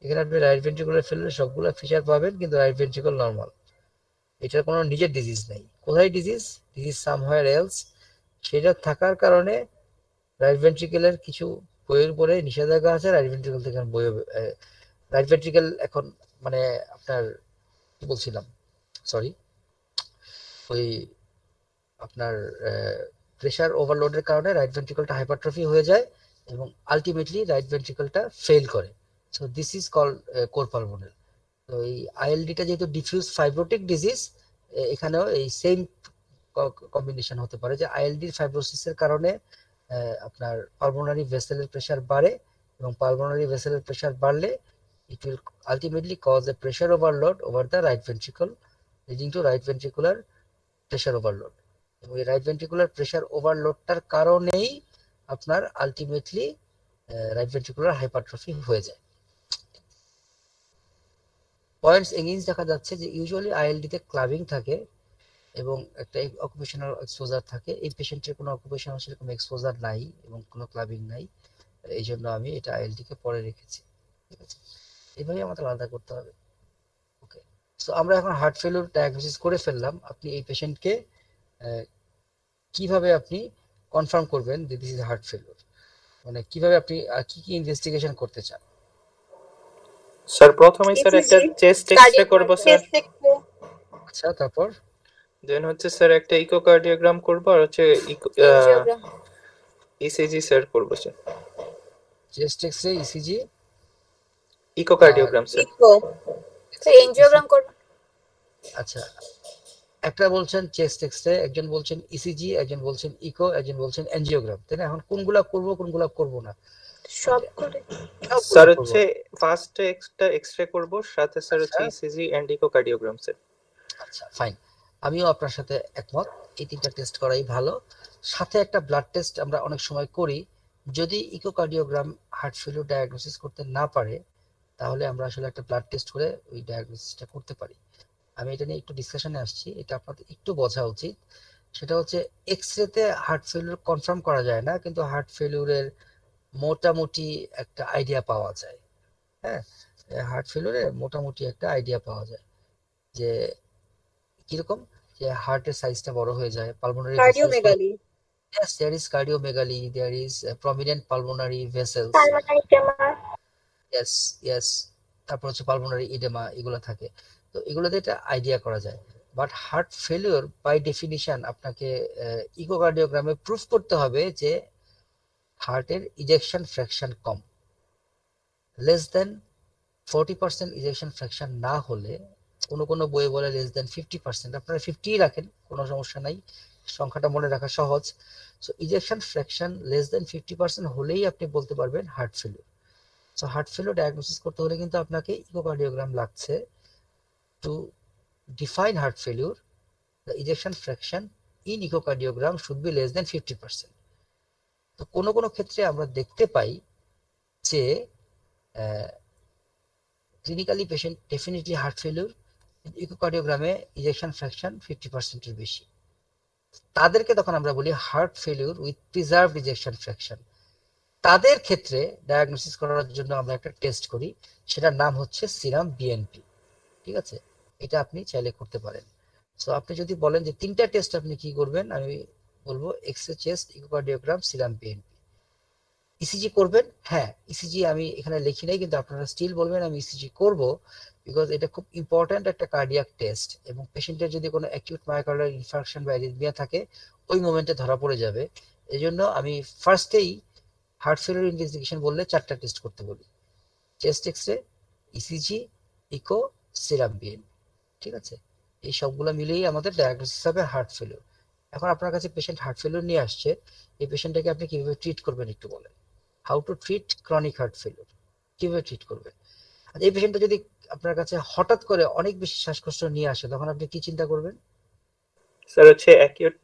এখানে আপনি রাইট ভেন্ট্রিকুলার ফেলিউর সবগুলো ফিচার পাবেন, কিন্তু রাইট ভেন্ট্রিকল নর্মাল, এটার কোনো নিজের ডিজিজ নাই। কোথায় ডিজিজ? Disease somewhere else. সেটা থাকার কারণে রাইট ভেন্ট্রিকেলের কিছু বইয়ের উপরে নিষেধাজ্ঞা আছে, রাইট ভেন্ট্রিকল থেকে বই, রাইট ভেন্ট্রিকেল এখন মানে আপনার কি বলছিলাম, সরি, ওই আপনার প্রেসার ওভারলোডের কারণে রাইট ভেন্ট্রিকলটা হাইপারট্রফি হয়ে যায় এবং আলটিমেটলি রাইট ভেন্ট্রিকলটা ফেল করে। So this is called cor pulmonale. তো এই আইএলডিটা যেহেতু ডিফিউজ ফাইব্রোটিক ডিজিজ, এখানেও এই সেম কম্বিনেশন হতে পারে যে আইএলডির ফাইব্রোসিসের কারণে আপনার পালমোনারি ভেসেলের প্রেসার বাড়ে এবং পালমোনারি ভেসেলের প্রেসার বাড়লে it will ultimately cause a pressure overload over the right ventricle, leading to right ventricular pressure overload. এবং এই রাইট ভেন্ট্রিকুলার প্রেসার ওভারলোডটার কারণেই আপনার আলটিমেটলি রাইট ভেন্ট্রিকুলার হাইপারট্রফি হয়ে যায়। পয়েন্টস এগেইনস্ট দেখা যাচ্ছে যে ইউজুয়ালি আইএলডি তে ক্লাবিং থাকে এবং একটা অকুপেশনাল এক্সপোজার থাকে। এই পেশেন্টের কোনো অকুপেশনাল সেরকম এক্সপোজার নাই এবং কোনো ক্লাবিং নাই, এই জন্য আমি এটা আইএলডি কে পরে রেখেছি, ঠিক আছে? এইভাবে আমাদের আলাদা করতে হবে। ওকে, সো আমরা এখন হার্ট ফেলিউর ডায়াগনোসিস করে ফেললাম। আপনি এই পেশেন্টকে কিভাবে আপনি কনফার্ম করবেন যে দিস ইজ হার্ট ফেলিউর, মানে কিভাবে আপনি কি কি ইনভেস্টিগেশন করতে চান? স্যার প্রথমেই স্যার একটা চেস্ট এক্সরে করব স্যার, আচ্ছা, তারপর দেন হচ্ছে স্যার একটা ইকোকার্ডিওগ্রাম করব আর হচ্ছে এনজিওগ্রাম ইসিজি স্যার করব sir, chest X-ray, ECG, echocardiogram sir. তো এনজিওগ্রাম করব। আচ্ছা, একটা বলছেন চেস্ট এক্সরে, একজন বলছেন ইসিজি, একজন বলছেন ইকো, একজন বলছেন এনজিওগ্রাম, তাই না? এখন কোনগুলা করব কোনগুলা করব না? সব করে স্যার হচ্ছে ফার্স্ট একটা এক্সরে করব, সাথে স্যার হচ্ছে ইসিজি এন্ড ইকোকার্ডিওগ্রাম স্যার। আচ্ছা, ফাইন, আমিও আপনার সাথে একমত, এই তিনটা টেস্ট করাই ভালো। সাথে একটা ব্লাড টেস্ট আমরা অনেক সময় করি, যদি ইকোকার্ডিওগ্রাম হার্ট ফেলিউর ডায়াগনোসিস করতে না পারে, তাহলে আমরা আসলে একটা ব্লাড টেস্ট করে ওই ডায়াগনোসিসটা করতে পারি। আমি এটা নিয়ে একটু ডিসকাশনে আসছি, এটা আপনাদের একটু বোঝা উচিত। সেটা হচ্ছে এক্সরেতে হার্ট ফেলিউর কনফার্ম করা যায় না, কিন্তু হার্ট ফেলিউরের মোটামুটি একটা আইডিয়া পাওয়া যায়। হ্যাঁ, হার্ট ফেলিউরের মোটামুটি একটা আইডিয়া পাওয়া যায় যে কিরকম, যে হার্টের সাইজটা বড় হয়ে যায়, pulmonary cardiomegaly yes, there is cardiomegaly, there is prominent pulmonary vessels, pulmonary tumour yes, yes, তারপর হচ্ছে পালমোনারি ইডেমা, এগুলো থাকে। তো এগুলোতে একটা আইডিয়া করা যায়। But heart failure by definition আপনাকে ইকোকার্ডিওগ্রামে প্রুফ করতে হবে যে হার্টের ইজেকশন ফ্র্যাকশন কম, লেস দেন 40% ইজেকশন ফ্র্যাকশন না হলে, কোনো কোনো বইয়ে বলে লেস দেন 50%, আপনারা 50 রাখেন, কোনো সমস্যা নাই, সংখ্যাটা মনে রাখা সহজ। So ejection fraction less than 50% হলেই আপনি বলতে পারবেন heart failure. So heart failure diagnosis করতে হলে কিন্তু আপনাকে ইকোকার্ডিওগ্রাম লাগছে। To define heart failure, the ejection fraction in echocardiogram should be less than 50%। তো কোনো কোনো ক্ষেত্রে আমরা দেখতে পাই যে clinically patient definitely heart failure, ইকোকার্ডিওগ্রামে ইজেকশন ফ্র্যাকশন 50%-এর বেশি। তাদেরকে তখন আমরা বলি heart failure with preserved ejection fraction. তাদের ক্ষেত্রে ডায়াগনোসিস করার জন্য আমরা একটা টেস্ট করি, সেটার নাম হচ্ছে সিরাম বিএনপি। ঠিক আছে, এটা আপনি চাইলে করতে পারেন। সো আপনি যদি বলেন যে 3টা টেস্ট আপনি কি করবেন, আমি বলবো X-ray, chest, echocardiogram, serum BNP. ECG করবেন, হ্যাঁ ইসিজি আমি এখানে লিখি নাই, কিন্তু আপনারা স্টিল বলবেন আমি ইসিজি করব, বিকজ এটা খুব ইম্পর্ট্যান্ট একটা কার্ডিয়াক টেস্ট, এবং পেশেন্টের যদি কোনো অ্যাকিউট মায়োকার্ডিয়াল ইনফার্কশন বা অ্যারিথমিয়া থাকে ওই মোমেন্টে ধরা পড়ে যাবে। এই জন্য আমি ফার্স্টেই হার্ট ফেলিওর ইনভেস্টিগেশন বললে 4টা টেস্ট করতে বলি, chest X-ray, ECG, echo, serum BNP. ঠিক আছে, এই সবগুলো মিলিয়েই আমাদের ডায়াগনোসিস হবে হার্ট ফেলিওর। এখন আপনার কাছে পেশেন্ট হার্ট ফেলিওর নিয়ে আসছে, এই পেশেন্টটাকে আপনি কিভাবে ট্রিট করবেন একটু বলেন। How to treat chronic heart failure, কিভাবে ট্রিট করবেন। আর এই পেশেন্টটা যদি আপনার কাছে হঠাৎ করে অনেক বেশি শ্বাসকষ্ট নিয়ে আসে, তখন আপনি কি চিন্তা করবেন? স্যার হচ্ছে acute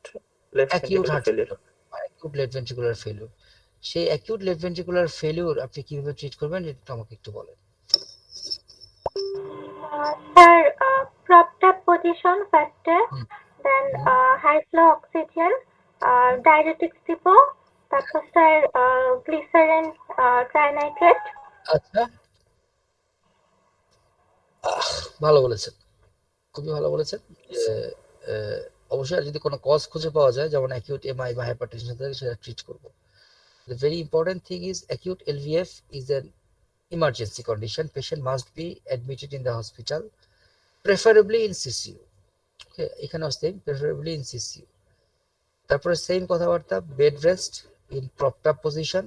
left acute ventricular heart failure. Failure, acute left ventricular failure. সেই অ্যাকিউট লেফট ভেন্ট্রিকুলার ফেলিওর আপনি কিভাবে ট্রিট করবেন এটা আমাকে একটু বলেন। Sir propped up position first, হুম, then হুম। high flow oxygen, diuretics দিব, তারপর স্যার গ্লিসারিন ট্রাইনাইট্রেট। আচ্ছা, ভালো বলেছেন, খুবই ভালো বলেছেন। অবশ্যই আর যদি কোনো কজ খুঁজে পাওয়া যায়, যেমন অ্যাকিউট এমআই বা হাইপারটেনশন থাকে, সেটা ট্রিট করব। The very important thing is acute LVF is an emergency condition. Patient must be admitted in the hospital, preferably in CCU. Okay, এখানেও সেম, preferably in CCU। তারপরে সেম কথাবার্তা, bed rest in propped up position,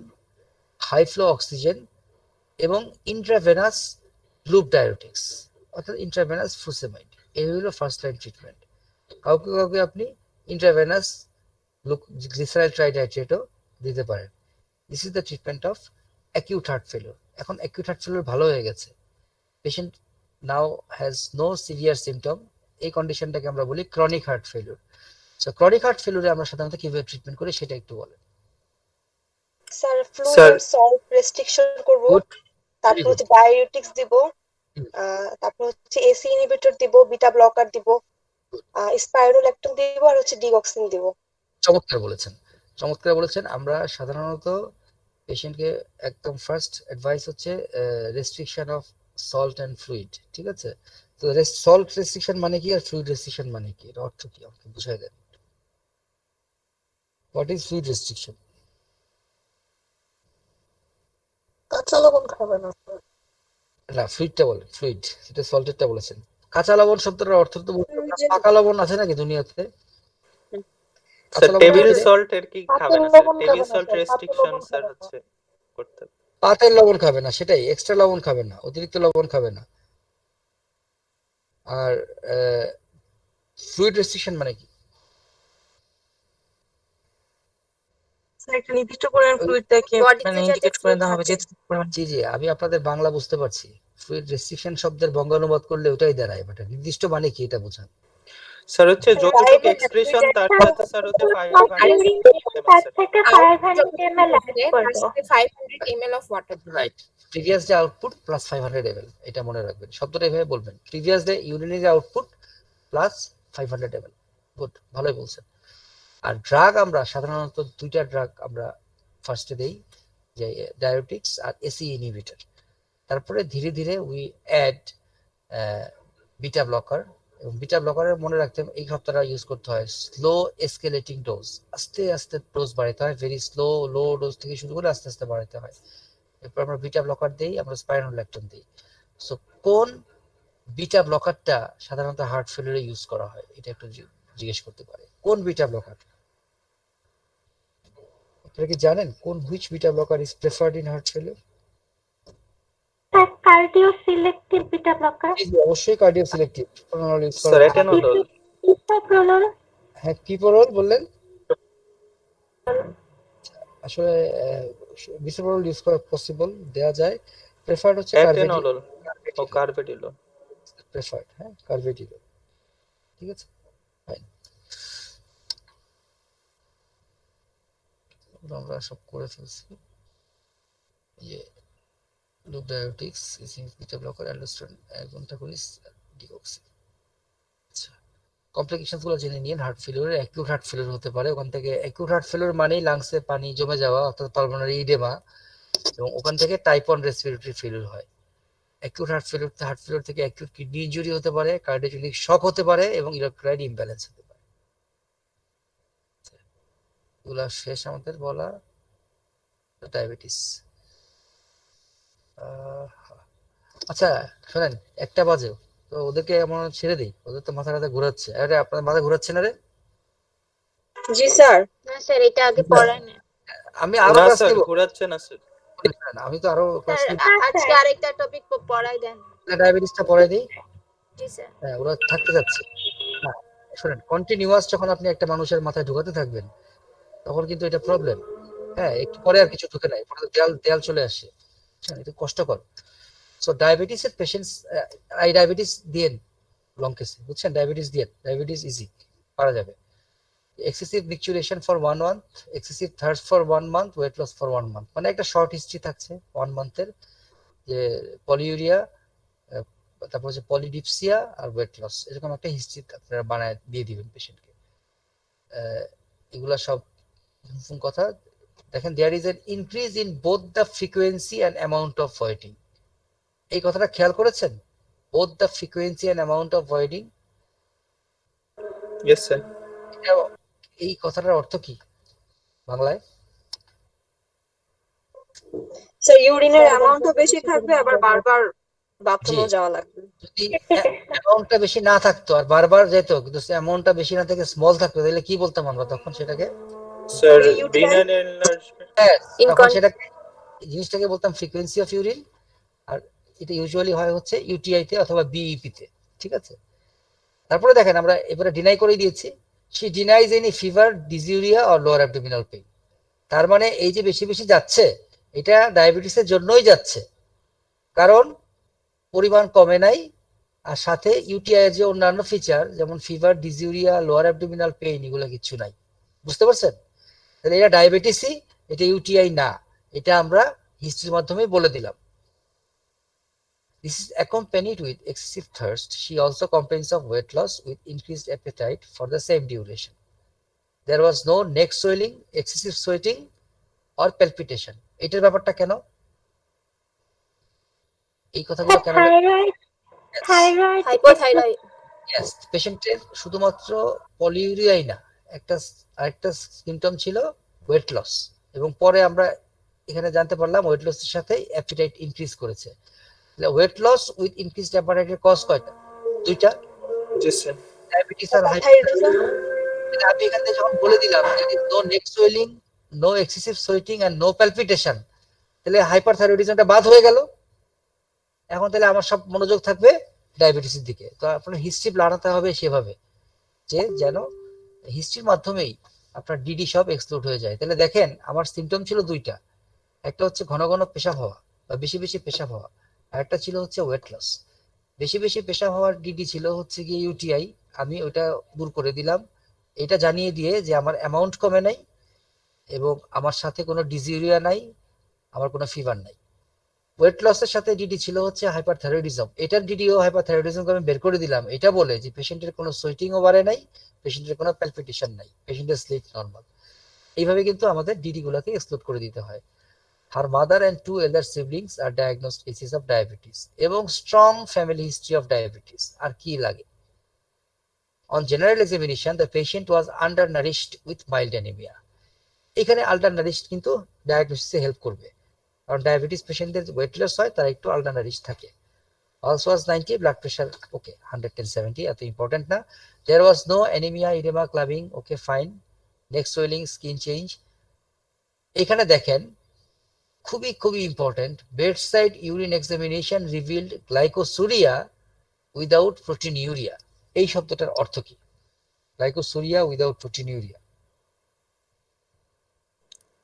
high flow oxygen এবং intravenous loop diuretics অর্থাৎ intravenous ফুসেমাইড। এই হলো first line treatment. কাউকে কাউকে আপনি ইন্ট্রাভেনাস গ্লিসারাইল ট্রাইনাইট্রেটও দিতে পারেন। This is the treatment of acute heart failure. এখন অ্যাকিউট হার্ট ফেলিওর ভালো হয়ে গেছে, patient now has no severe symptom, এই কন্ডিশনটাকে আমরা বলি chronic heart failure. So chronic heart ফেলিওরে আমরা সাধারণত কিভাবে ট্রিটমেন্ট করি সেটা একটু বলেন। Sir fluid sir and salt restriction করব, গুড, ভেরি তারপর গুড। হচ্ছে ডায়োটিক্স দিব, হুম, তারপর হচ্ছে এসি ইনহিবিটর দিব, বিটা ব্লকার দিব, স্পাইরোল্যাকটন দিব, আর হচ্ছে ডিগক্সিন দিব। চমৎকার বলেছেন, চমৎকার বলেছেন। আমরা সাধারণত পেশেন্টকে একদম ফার্স্ট অ্যাডভাইস হচ্ছে restriction of salt and fluid. ঠিক আছে, তো সল্ট রেস্ট্রিকশন মানে কি আর ফ্লুইড রেস্ট্রিকশন মানে কি, এর অর্থ কি আমাকে বুঝাই দেন। What is fluid restriction? কাঁচা লবণ খাবে না স্যার। না, ফ্লুইডটা বলেন, ফ্লুইড, এটা সল্টেরটা বলেছেন। কাঁচা লবণ শব্দটার অর্থ তো বুঝলাম না, যে পাকা লবণ আছে নাকি দুনিয়াতে? স্যার কাঁচা লবণ টেবিল আছে? সল্ট এর কি খাবে পাতের না স্যার? লবণ টেবিল খাবে না সল্ট স্যার, পাতের রেস্ট্রিকশন লবণ স্যার খাবে না। হচ্ছে করতে হবে। পাতের লবণ খাবে না, সেটাই, এক্সট্রা লবণ খাবে না, অতিরিক্ত লবণ খাবে না। আর ফ্লুইড রেস্ট্রিকশন মানে কি? স্যার একটা নির্দিষ্ট পরিমাণ ওই- ফ্লুইডটাকে বডিতে মানে যাতে ইন্ডিকেট করে ফ্লুইড দেওয়া হবে, থাকে। যে পরিমাণ। জি জি, আমি আপনাদের বাংলা বুঝতে পারছি। ফ্লুইড রেস্ট্রিকশন শব্দের বঙ্গানুবাদ করলে ওটাই দাঁড়ায়, বাট নির্দিষ্ট মানে কি এটা বোঝান। স্যার হচ্ছে যতটুকু এক্সপ্রেশন তার সাথে স্যার হচ্ছে 500 ইউরিন ml তার স্যার। থেকে আউটপুট 500 ml অ্যাড তার করব। সাথে 500 ml অফ ওয়াটার দিবেন। Right, previous day output plus 500 ml, এটা মনে রাখবেন, শব্দটা এভাবে বলবেন, previous day urinary output plus 500 ml। Good, ভালোই বলছেন। আর ড্রাগ আমরা সাধারণত 2টা ড্রাগ আমরা ফার্স্টে দেই, যে ডায়োটিক্স আর এসি ইনহিবিটর। তারপরে ধীরে ধীরে উই অ্যাড বিটা ব্লকার, এবং বিটা ব্লকারের মনে রাখতে হবে এই সপ্তাহটা ইউজ করতে হয় স্লো এসকেলেটিং ডোজ, আস্তে আস্তে ডোজ বাড়াতে হয়, ভেরি স্লো লো ডোজ থেকে শুরু করে আস্তে আস্তে বাড়াতে হয়। এরপর আমরা বিটা ব্লকার দিই, আমরা স্পাইরোল্যাকটন দিই। সো কোন বিটা ব্লকারটা সাধারণত হার্ট ফেলিওরে ইউজ করা হয় এটা একটু জিজ্ঞেস করতে পারে, কোন বিটা ব্লকার? আপনারা কি জানেন কোন which beta blocker is preferred in heart failure? Sir cardio selective beta blocker, অবশ্যই কার্ডিও সিলেক্টিভ প্রোনাল ইউজ করা স্যার হয়। এটেনোডল। ইসোপ্রোলোল, হ্যাঁ, কি প্রোনাল বললেন? আসলে বিসোপ্রোনাল ইউজ করা পসিবল, দেয়া যায়। প্রেফার্ড হচ্ছে এটেনোডল ও কার্বেডিলল। প্রেফার্ড, হ্যাঁ কার্বেডিলল। ঠিক আছে, ফাইন। আমরা সব করে ফেলছি। ইয়ে লুপ ডায়োটিক্স, বিটা ব্লকার, অ্যান্ডোস্টেরন, 1 ঘন্টা করে ডিগক্সি। আচ্ছা, কমপ্লিকেশনস গুলো জেনে নিন। Heart failure, acute heart failure হতে পারে। ওখান থেকে অ্যাকিউট হার্ট ফেলিওর মানেই লাংসে পানি জমে যাওয়া, অর্থাৎ পালমোনারি ইডেমা, এবং ওখান থেকে টাইপ 1 রেসপিরেটরি ফেলিওর হয়। অ্যাকিউট হার্ট ফেলিওর থেকে অ্যাকিউট কিডনি ইনজুরি হতে পারে, কার্ডিওজেনিক শক হতে পারে, এবং ইলেকট্রোলাইট ইমব্যালেন্স হতে পারে। এগুলা শেষ আমাদের বলা ডায়াবেটিস। আচ্ছা শোনেন, 1টা বাজে, তো ওদেরকে এমন ছেড়ে দিই, ওদের তো মাথা টাথা ঘুরাচ্ছে। আরে আপনার মাথা ঘুরাচ্ছে না রে? জি স্যার। না স্যার, এটা আগে পড়ায় না। আমি আরো না ক্লাস স্যার, নিব, ঘোরাচ্ছে না স্যার। আমি তো আরো ক্লাস স্যার নিব। আজকে আরেকটা টপিক পড়াই দেন। ডায়াবেটিসটা পড়াই দিই। জি স্যার। হ্যাঁ, ওরা থাকতে যাচ্ছে না। শোনেন, কন্টিনিউয়াস যখন আপনি একটা মানুষের মাথায় ঢুকাতে থাকবেন তখন কিন্তু এটা প্রবলেম। হ্যাঁ, একটু পরে আর কিছু ঢুকে নাই, পরে দেয়াল দেয়াল চলে আসে। এটা কষ্টকর। সো ডায়াবেটিসের পেশেন্টস, আই ডায়াবেটিস দিয়েন লং কেসে, বুঝছেন? ডায়াবেটিস দিয়েন, ডায়াবেটিস ইজি পারা যাবে। Excessive micturition for 1 month, excessive thirst for 1 month, weight loss for 1 month, মানে একটা শর্ট হিস্ট্রি থাকছে 1 মান্থের, যে পলিউরিয়া, তারপর হচ্ছে পলিডিপসিয়া আর ওয়েট লস, এরকম একটা হিস্ট্রি আপনারা বানায় দিয়ে দিবেন পেশেন্টকে। এগুলা সব কথা। দেখেন, there is an increase in both the frequency and amount of voiding. এই কথাটা খেয়াল করেছেন? Both the frequency and amount of voiding. Yes sir. এই কথাটার অর্থ কি বাংলায়? স্যার ইউরিনের অ্যামাউন্টও বেশি থাকবে, আবার বারবার বাথরুমও যাওয়া লাগবে। যদি অ্যামাউন্টটা বেশি না থাকতো আর বারবার যেত, কিন্তু অ্যামাউন্টটা বেশি না থেকে স্মল থাকতো, তাহলে কি বলতাম আমরা তখন সেটাকে? Sir renal enlargement. তখন সেটাকে, জিনিসটাকে বলতাম ফ্রিকোয়েন্সি অফ ইউরিন। আর এটা ইউজুয়ালি হয় হচ্ছে ইউটিআই তে অথবা বিইপি তে, ঠিক আছে? তারপরে দেখেন, আমরা এবারে ডিনাই করে দিয়েছি, she denies any fever, dysuria or lower abdominal pain. তার মানে এই যে বেশি বেশি যাচ্ছে, এটা ডায়াবেটিসের জন্যই যাচ্ছে, কারণ পরিমাণ কমে নাই, আর সাথে ইউটিআই এর যে অন্যান্য ফিচার যেমন ফিভার, ডিজিউরিয়া, লোয়ার অ্যাবডোমিনাল পেইন, এগুলো কিছু নাই। বুঝতে পারছেন? তাহলে এটা ডায়াবেটিসই, এটা ইউটিআই না। এটা আমরা হিস্ট্রির মাধ্যমে বলে দিলাম। This is accompanied with excessive thirst. She also complains of weight loss with increased appetite for the same duration. There was no neck swelling, excessive sweating or palpitation. এটার ব্যাপারটা কেন? এই কথাগুলো কেন? Thyroid hypothyroid. Yes, পেশেন্টের শুধুমাত্র পলিউরিয়াই না, আরেকটা সিম্পটম ছিল ওয়েট লস, এবং পরে আমরা এখানে জানতে পারলাম ওয়েট লসের সাথে অ্যাপিটাইট ইনক্রিজ করেছে। ওয়েট লস উইথ ইনক্রিজড অ্যাপাটাইটের কজ কয়টা? 2টা। জি স্যার। ডায়াবেটিস আর হাইপারথাইরয়েডিজম। আমি এখানে যখন বলে দিলাম no neck swelling, no excessive sweating and no palpitation, তাহলে হাইপারথাইরয়েডিজমটা বাদ হয়ে গেল। এখন তাহলে আমার সব মনোযোগ থাকবে ডায়াবেটিসের দিকে। তো আপনার হিস্ট্রি বানাতে হবে সেভাবে যে যেন হিস্ট্রির মাধ্যমেই আপনার ডিডি সব এক্সক্লুড হয়ে যায়। তাহলে দেখেন, আমার সিম্পটম ছিল 2টা, একটা হচ্ছে ঘন ঘন পেশাব হওয়া বা বেশি বেশি পেশাব হওয়া, আর একটা ছিল হচ্ছে ওয়েট লস। বেশি বেশি পেশাব হওয়ার ডিডি ছিল হচ্ছে গিয়ে ইউটিআই, আমি ওটা দূর করে দিলাম, এটা জানিয়ে দিয়ে যে আমার অ্যামাউন্ট কমে নাই এবং আমার সাথে কোনো ডিজিউরিয়া নাই, আমার কোনো ফিভার নাই। ওয়েট লসের সাথে ডিডি ছিল হচ্ছে হাইপারথাইরয়েডিজম, এটার ডিডিও হাইপারথাইরয়েডিজমকে আমি বের করে দিলাম, এটা বলে যে পেশেন্টের কোনো সোয়েটিংও বাড়ে নাই, পেশেন্টের কোনো প্যালপিটেশন নাই, পেশেন্টের স্লিপ নরমাল। এইভাবে কিন্তু আমাদের ডিডি গুলোকে এক্সক্লুড করে দিতে হয়। Her mother and 2 elder siblings are diagnosed cases of diabetes এবং strong family history of diabetes। আর কি লাগে? On general examination, the patient was undernourished with mild anemia. এখানে আন্ডারনারিশড কিন্তু ডায়াগনোসিসে হেল্প করবে, কারণ ডায়াবেটিস পেশেন্টদের ওয়েট লস হয়, তারা একটু আন্ডারনারিশড থাকে। Also was 90, blood pressure okay, 110/70, এত ইম্পর্টেন্ট না। There was no anemia, edema, clubbing, okay fine, neck swelling, skin change। এখানে দেখেন, খুবই খুবই important, bedside urine examination revealed glycosuria without proteinuria. এই শব্দটার অর্থ কি? Glycosuria without proteinuria.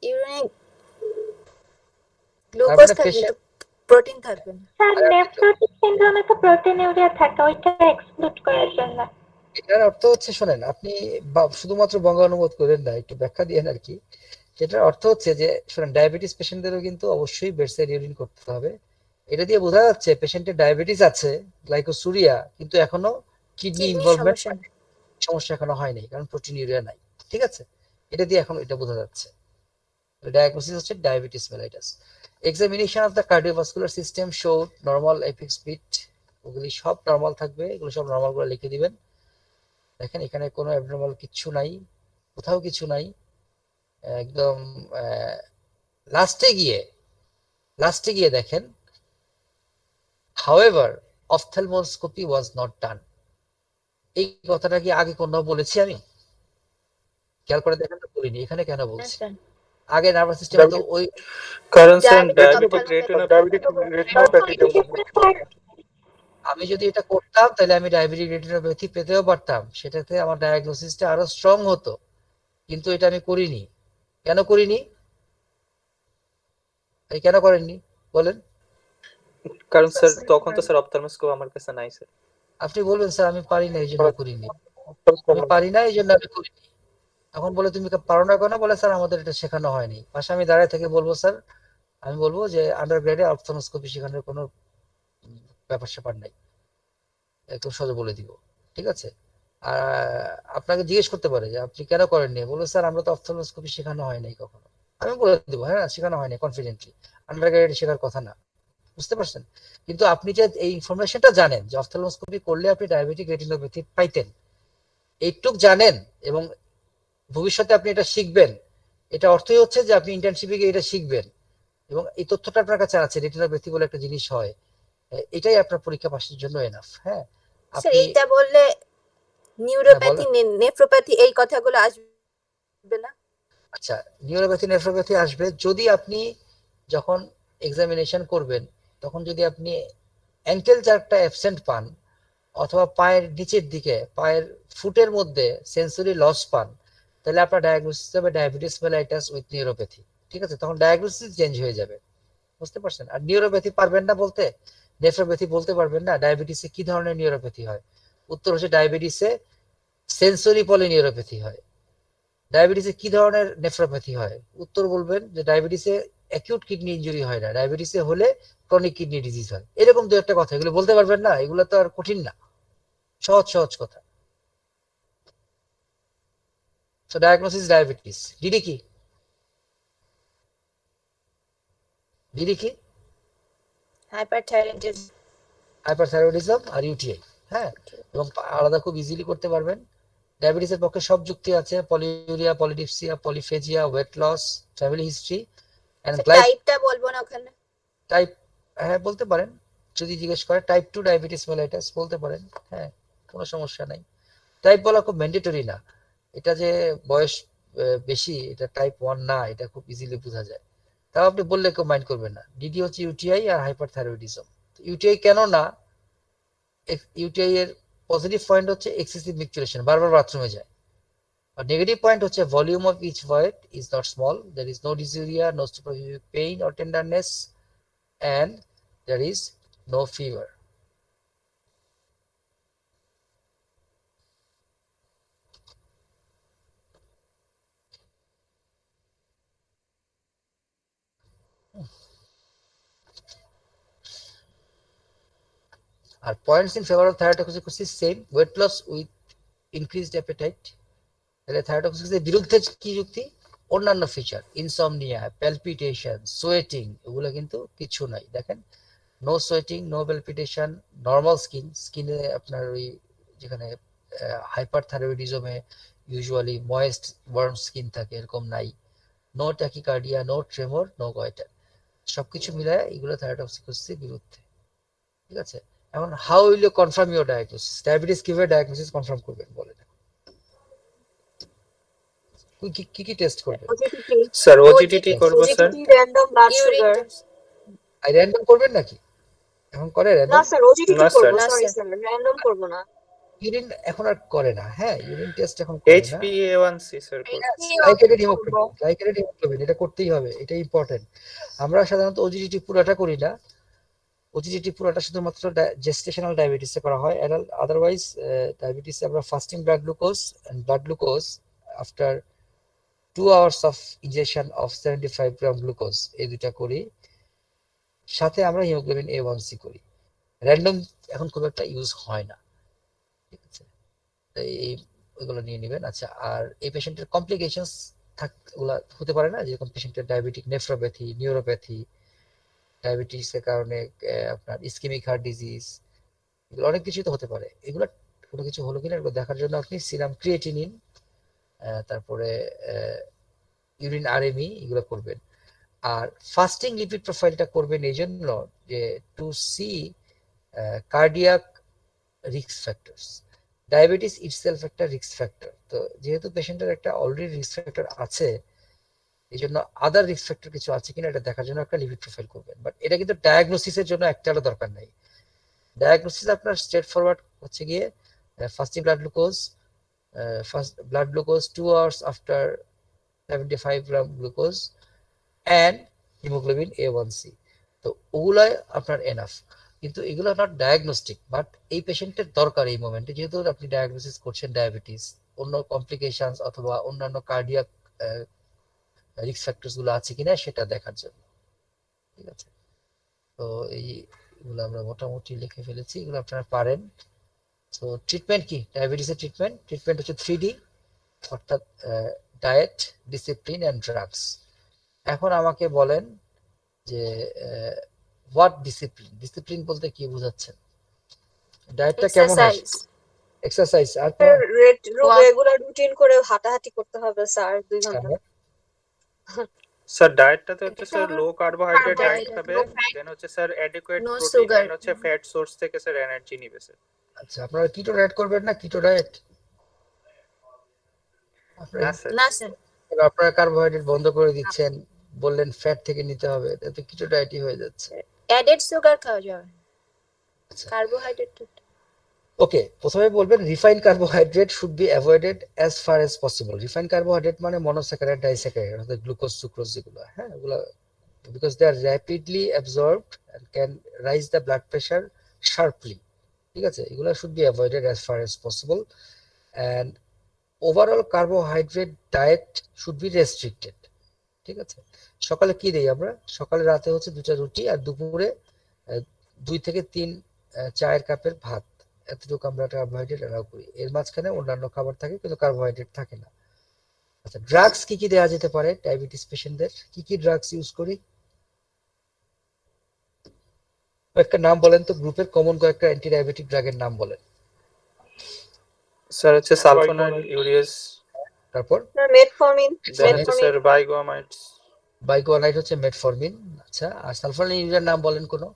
ইউরিনে গ্লুকোজ থাকবে কিন্তু প্রোটিন থাকবে না। স্যার নেফ্রোটিক সিনড্রোমে তো প্রোটিনিউরিয়া থাকে, ওইটা এক্সক্লুড করার জন্য। এটার অর্থ হচ্ছে, শোনেন, আপনি শুধুমাত্র বঙ্গানুবাদ করেন না, একটু ব্যাখ্যা দিয়েন আর কি। যেটার অর্থ হচ্ছে যে, শোনেন, ডায়াবেটিস পেশেন্টদেরও কিন্তু অবশ্যই বেডসাইড ইউরিন করতে হবে। এটা দিয়ে বোঝা যাচ্ছে পেশেন্টের ডায়াবেটিস আছে, গ্লাইকোসুরিয়া, কিন্তু এখনো কিডনি ইনভলভমেন্ট, সমস্যা এখনো হয়নি, কারণ প্রোটিনিউরিয়া নাই। ঠিক আছে, এটা দিয়ে এখন এটা বোঝা যাচ্ছে। ডায়াগনোসিস হচ্ছে diabetes mellitus. Examination of the cardiovascular system show normal apex beat, ওগুলি সব নর্মাল থাকবে, এগুলো সব নর্মাল করে লিখে দিবেন। দেখেন এখানে কোনো অ্যাবনর্মাল কিচ্ছু নাই, কোথাও কিছু নাই, একদম লাস্টে গিয়ে দেখেন however ophthalmoscopy was not done। এই কথাটা কি আগে কোথাও বলেছি আমি? খেয়াল করে দেখেন তো, বলিনি। এখানে কেন বলছি? আগে নার্ভাস সিস্টেম তো ওই কারণ sir Diabetic diabetic diabetic retinopathy আমি যদি এটা করতাম তাহলে আমি ডায়াবেটিক রেটিনোপ্যাথি পেতেও পারতাম, সেটাতে আমার ডায়াগনোসিসটা আরো স্ট্রং হতো, কিন্তু এটা আমি করিনি। কেন করিনি? এই কেন করেননি বলেন? কারণ স্যার তখন তো স্যার অপথলমোস্কোপ আমার কাছে নাই স্যার। আপনি বলবেন স্যার আমি পারি না এই জন্য করিনি, আমি পারি না এই জন্য আমি করিনি। তখন বলে তুমি পারো না কেন? বলে স্যার আমাদের এটা শেখানো হয়নি। পাশে আমি দাঁড়ায় থেকে বলবো স্যার, আমি বলবো যে আন্ডার গ্রেডে অপথলমোস্কোপি শেখানোর কোনো ব্যাপার স্যাপার নাই, একদম সোজা বলে দিব। ঠিক আছে, আর আপনাকে জিজ্ঞেস করতে পারে যে আপনি কেন করেননি, বলবো স্যার আমরা তো অপথলমোস্কোপি শেখানো হয় নাই কখনো। আমি বলে দিব হ্যাঁ শেখানো হয়নি কনফিডেন্টলি, আন্ডার গ্রেডে শেখার কথা না। বুঝতে পারছেন? কিন্তু আপনি যে এই ইনফরমেশনটা জানেন যে অপথলমোস্কোপি করলে আপনি ডায়াবেটিক রেটিনোপ্যাথি পাইতেন, এইটুক জানেন এবং ভবিষ্যতে আপনি এটা শিখবেন, এটা অর্থই হচ্ছে যে আপনি ইন্টার্নশিপে গিয়ে এটা শিখবেন এবং এই তথ্যটা আপনার কাছে আছে, রেটিনোপ্যাথি বলে একটা জিনিস হয়, এটাই আপনার পরীক্ষা পাশের জন্য এনাফ। হ্যাঁ, স্যার আপনি এইটা বললে নিউরোপ্যাথি নেফ্রোপ্যাথি এই কথাগুলো আসবে না? আচ্ছা, নিউরোপ্যাথি নেফ্রোপ্যাথি আসবে যদি আপনি যখন এক্সামিনেশন করবেন তখন যদি আপনি অ্যাঙ্কেল চার্টটা অ্যাবসেন্ট পান অথবা পায়ের নিচের দিকে পায়ের ফুটের মধ্যে সেন্সরি লস পান, তাহলে আপনার ডায়াগনোসিস হবে ডায়াবেটিস মেলাইটাস উইথ নিউরোপ্যাথি। ঠিক আছে, তখন ডায়াগনোসিস চেঞ্জ হয়ে যাবে। বুঝতে পারছেন? আর নিউরোপ্যাথি পারবেন না বলতে, নেফ্রোপ্যাথি বলতে পারবেন না। ডায়াবেটিসে কি ধরনের নিউরোপ্যাথি হয়? উত্তর হচ্ছে ডায়াবেটিসে সেন্সরি পলিনিউরোপ্যাথি হয়। ডায়াবেটিসে কি ধরনের নেফ্রোপ্যাথি হয়? উত্তর বলবেন যে ডায়াবেটিসে অ্যাকিউট কিডনি ইনজুরি হয় না, ডায়াবেটিসে হলে ক্রনিক কিডনি ডিজিজ হয়। এরকম দু একটা কথা, এগুলো বলতে পারবেন না? এগুলো তো আর কঠিন না, সহজ সহজ কথা। তো ডায়াগনোসিস ডায়াবেটিস। ডিডি কি? ডিডি কি? হাইপারথাইরয়েডিজম। হাইপারথাইরয়েডিজম আর ইউটিআই। হ্যাঁ, এবং আলাদা খুব ইজিলি করতে পারবেন। ডায়াবেটিসের পক্ষে সব যুক্তি আছে, polyuria, polydipsia, polyphagia, weight loss, family history and টাইপটা বলবো না ওখানে? টাইপ, হ্যাঁ বলতে পারেন, যদি জিজ্ঞেস করে টাইপ 2 ডায়াবেটিস মেলাইটাস বলতে পারেন, হ্যাঁ কোনো সমস্যা নাই। টাইপ বলা খুব ম্যান্ডেটরি না, এটা যে বয়স বেশি এটা টাইপ 1 না, এটা খুব ইজিলি বোঝা যায়। তাও আপনি বললে কেউ মাইন্ড করবেন না। ডিডি হচ্ছে ইউটিআই আর হাইপারথাইরয়েডিজম। ইউটিআই কেন না? ইউটিআই এর পজিটিভ পয়েন্ট হচ্ছে এক্সেসিভ মিকচুরেশন, বারবার বাথরুমে যায়। আর নেগেটিভ পয়েন্ট হচ্ছে volume of each void is not small, there is no dysuria, no suprapubic pain or tenderness and there is no fever. আর points in favour of thyrotoxicosis same, weight loss with increased appetite. তাহলে থাইরয়েডোক্সিকোসিসের বিরুদ্ধে কি যুক্তি? অন্যান্য feature, insomnia, palpitation, sweating, এগুলো কিন্তু কিছু নাই। দেখেন no sweating, no palpitation, normal skin, স্কিনে আপনার ওই যেখানে হাইপারথাইরয়েডিজমে ইউজুয়ালি ময়েস্ট ওয়ার্ম স্কিন থাকে এরকম নাই, no tachycardia, no tremor, no goitre, সবকিছু মিলায় এগুলো থাইরয়েডোক্সিকোসিসের বিরুদ্ধে। ঠিক আছে, এখন how will you confirm your diagnosis? Diabetes কিভাবে ডায়াগনোসিস কনফার্ম করবেন বলেন? কি কি টেস্ট করবেন? স্যার ওজিটিটি করব স্যার। Random blood sugar. আর র্যান্ডম করবেন নাকি? এখন করে না র্যান্ডম? স্যার ওজিটিটি না, করব, স্যার। সরি স্যার র্যান্ডম করব না। ইউরিন এখন আর করে না, হ্যাঁ ইউরিন টেস্ট এখন করে না। HbA1c স্যার করব। গ্লাইকেটেড হিমোগ্লোবিন, এটা করতেই হবে, এটা ইম্পর্টেন্ট। আমরা সাধারণত ওজিডিটি পুরোটা করি না, ওজিডিটি পুরোটা শুধুমাত্র জেস্টেশনাল ডায়াবেটিসে করা হয়। আদারওয়াইজ ডায়াবেটিসে আমরা fasting blood glucose and blood glucose after 2 hours of injection of 75 gram glucose, এই দুটা করি। সাথে আমরা হিমোগ্লোবিন A1c করি। র্যান্ডম এখন খুব একটা ইউজ হয় না। ঠিক আছে, এই ওইগুলো নিয়ে নেবেন। আচ্ছা, আর এই পেশেন্টের কমপ্লিকেশনস ওগুলা হতে পারে না, যেরকম পেশেন্টের ডায়াবেটিক নেফ্রোপ্যাথি, নিউরোপ্যাথি, ডায়াবেটিসের কারণে আপনার ইসকেমিক হার্ট ডিজিজ, এগুলো অনেক কিছুই তো হতে পারে। এগুলো কোনো কিছু হলো কিনা এগুলো দেখার জন্য আপনি সিরাম ক্রিয়েটিনিন, তারপরে ইউরিন আরএমই এগুলো করবেন। আর ফাস্টিং লিপিড প্রোফাইলটা করবেন এই জন্য যে to see cardiac risk factors. Diabetes itself একটা রিস্ক ফ্যাক্টর, তো যেহেতু পেশেন্টের একটা অলরেডি রিস্ক ফ্যাক্টর আছে, এই জন্য আদার রিস্ক ফ্যাক্টর কিছু আছে কিনা এটা দেখার জন্য একটা লিপিড প্রোফাইল করবেন। বাট এটা কিন্তু ডায়াগনোসিসের জন্য একটারও দরকার নাই। ডায়াগনোসিস আপনার স্ট্রেট ফরওয়ার্ড হচ্ছে গিয়ে fasting blood glucose 2 hours after 75 gram glucose and haemoglobin A1C, তো ওগুলাই আপনার এনাফ। কিন্তু এগুলো নট ডায়াগনস্টিক, বাট এই পেশেন্টের দরকার এই মোমেন্টে, যেহেতু আপনি ডায়াগনোসিস করছেন ডায়াবেটিস, অন্য কমপ্লিকেশনস অথবা অন্যান্য কার্ডিয়াক রিস্ক ফ্যাক্টরস গুলো আছে কিনা সেটা দেখার জন্য। ঠিক আছে, তো এইগুলো আমরা মোটামুটি লিখে ফেলেছি, এগুলো আপনারা পারেন। তো ট্রিটমেন্ট কি? ডায়াবেটিসের ট্রিটমেন্ট হচ্ছে 3D, অর্থাৎ ডায়েট, ডিসিপ্লিন অ্যান্ড ড্রাগস। এখন আমাকে বলেন যে হোয়াট ডিসিপ্লিন বলতে কি বোঝাচ্ছেন? ডায়েটটা কেমন হয়? এক্সারসাইজ। আর রেগুলার রুটিন করে হাঁটাহাঁটি করতে হবে স্যার 2 ঘন্টা। স্যার ডায়েটটাতে হচ্ছে স্যার লো কার্বোহাইড্রেট ডায়েট খাবে, দেন হচ্ছে sir adequate No protein sugar. And হচ্ছে ফ্যাট সোর্স থেকে স্যার এনার্জি নিবে স্যার। আচ্ছা, আপনারা কিটো ডায়েট করবেন না? কিটো ডায়েট না স্যার, না স্যার, আপনারা কার্বোহাইড্রেট বন্ধ করে দিচ্ছেন, বললেন ফ্যাট থেকে নিতে হবে, তাতে কিটো ডায়েটই হয়ে যাচ্ছে। অ্যাডেড সুগার খাওয়া যাবে, আচ্ছা, কার্বোহাইড্রেট। ওকে, প্রথমে বলবেন refined carbohydrate should be avoided as far as possible. Refined carbohydrate মানে মনোস্যাকারাইড, ডাইস্যাকারাইড, অর্থাৎ গ্লুকোজ, সুক্রোজ যেগুলো, হ্যাঁ, ওগুলো because they are rapidly absorbed and can raise the blood pressure sharply. ঠিক আছে, এগুলো should be avoided as far as possible, and overall carbohydrate diet should be restricted. ঠিক আছে, সকালে কি দেই আমরা? সকালে রাতে হচ্ছে 2টা রুটি আর দুপুরে 2 থেকে 3 চায়ের কাপের ভাত, এতটুকু আমরা কার্বোহাইড্রেট অ্যালাউ করি। এর মাঝখানে অন্যান্য খাবার থাকে কিন্তু কার্বোহাইড্রেট থাকে না। আচ্ছা, ড্রাগস কি কি দেওয়া যেতে পারে ডায়াবেটিস পেশেন্টদের? কি কি ড্রাগস ইউজ করি? একটা নাম বলেন তো, গ্রুপের কমন কয়েকটা অ্যান্টি ডায়াবেটিক ড্রাগের নাম বলেন। স্যার হচ্ছে সালফোনাইল ইউরিয়াস, তারপর মেটফর্মিন, দেন হচ্ছে স্যার বাইগোমাইটস। বাইকোয়ানাইট হচ্ছে মেটফর্মিন। আচ্ছা, আর সালফোনাইল ইউরিয়ার নাম বলেন কোনো?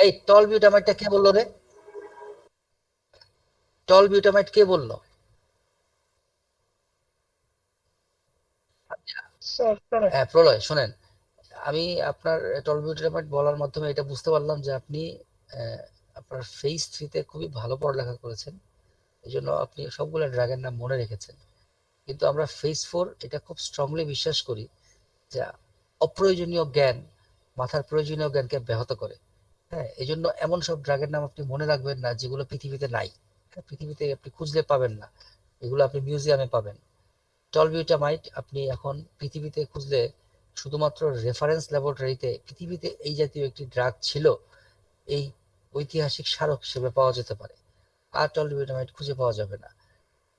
এই টলবিউটামাইডটা কে বললো রে? টলবিউটামাইড কে বললো? হ্যাঁ, প্রলয় শোনেন, আমি আপনার টলবিউটামাইড বলার মাধ্যমে এটা বুঝতে পারলাম যে আপনি আপনার ফেজ 3-তে খুবই ভালো পড়ালেখা করেছেন, এই জন্য আপনি সবগুলো ড্রাগের নাম মনে রেখেছেন। কিন্তু আমরা ফেজ 4 এটা খুব স্ট্রংলি বিশ্বাস করি যে অপ্রয়োজনীয় জ্ঞান মাথার প্রয়োজনীয় জ্ঞানকে ব্যাহত করে। হ্যাঁ, এই জন্য এমন সব ড্রাগের নাম আপনি মনে রাখবেন না যেগুলো পৃথিবীতে নাই, পৃথিবীতে আপনি খুঁজলে পাবেন না, এগুলো আপনি মিউজিয়ামে পাবেন। টলবিউটামাইড আপনি এখন পৃথিবীতে খুঁজলে শুধুমাত্র রেফারেন্স ল্যাবরেটরিতে পৃথিবীতে এই জাতীয় একটি ড্রাগ ছিল এই ঐতিহাসিক স্মারক হিসেবে পাওয়া যেতে পারে, আর টলবিউটামাইড খুঁজে পাওয়া যাবে না।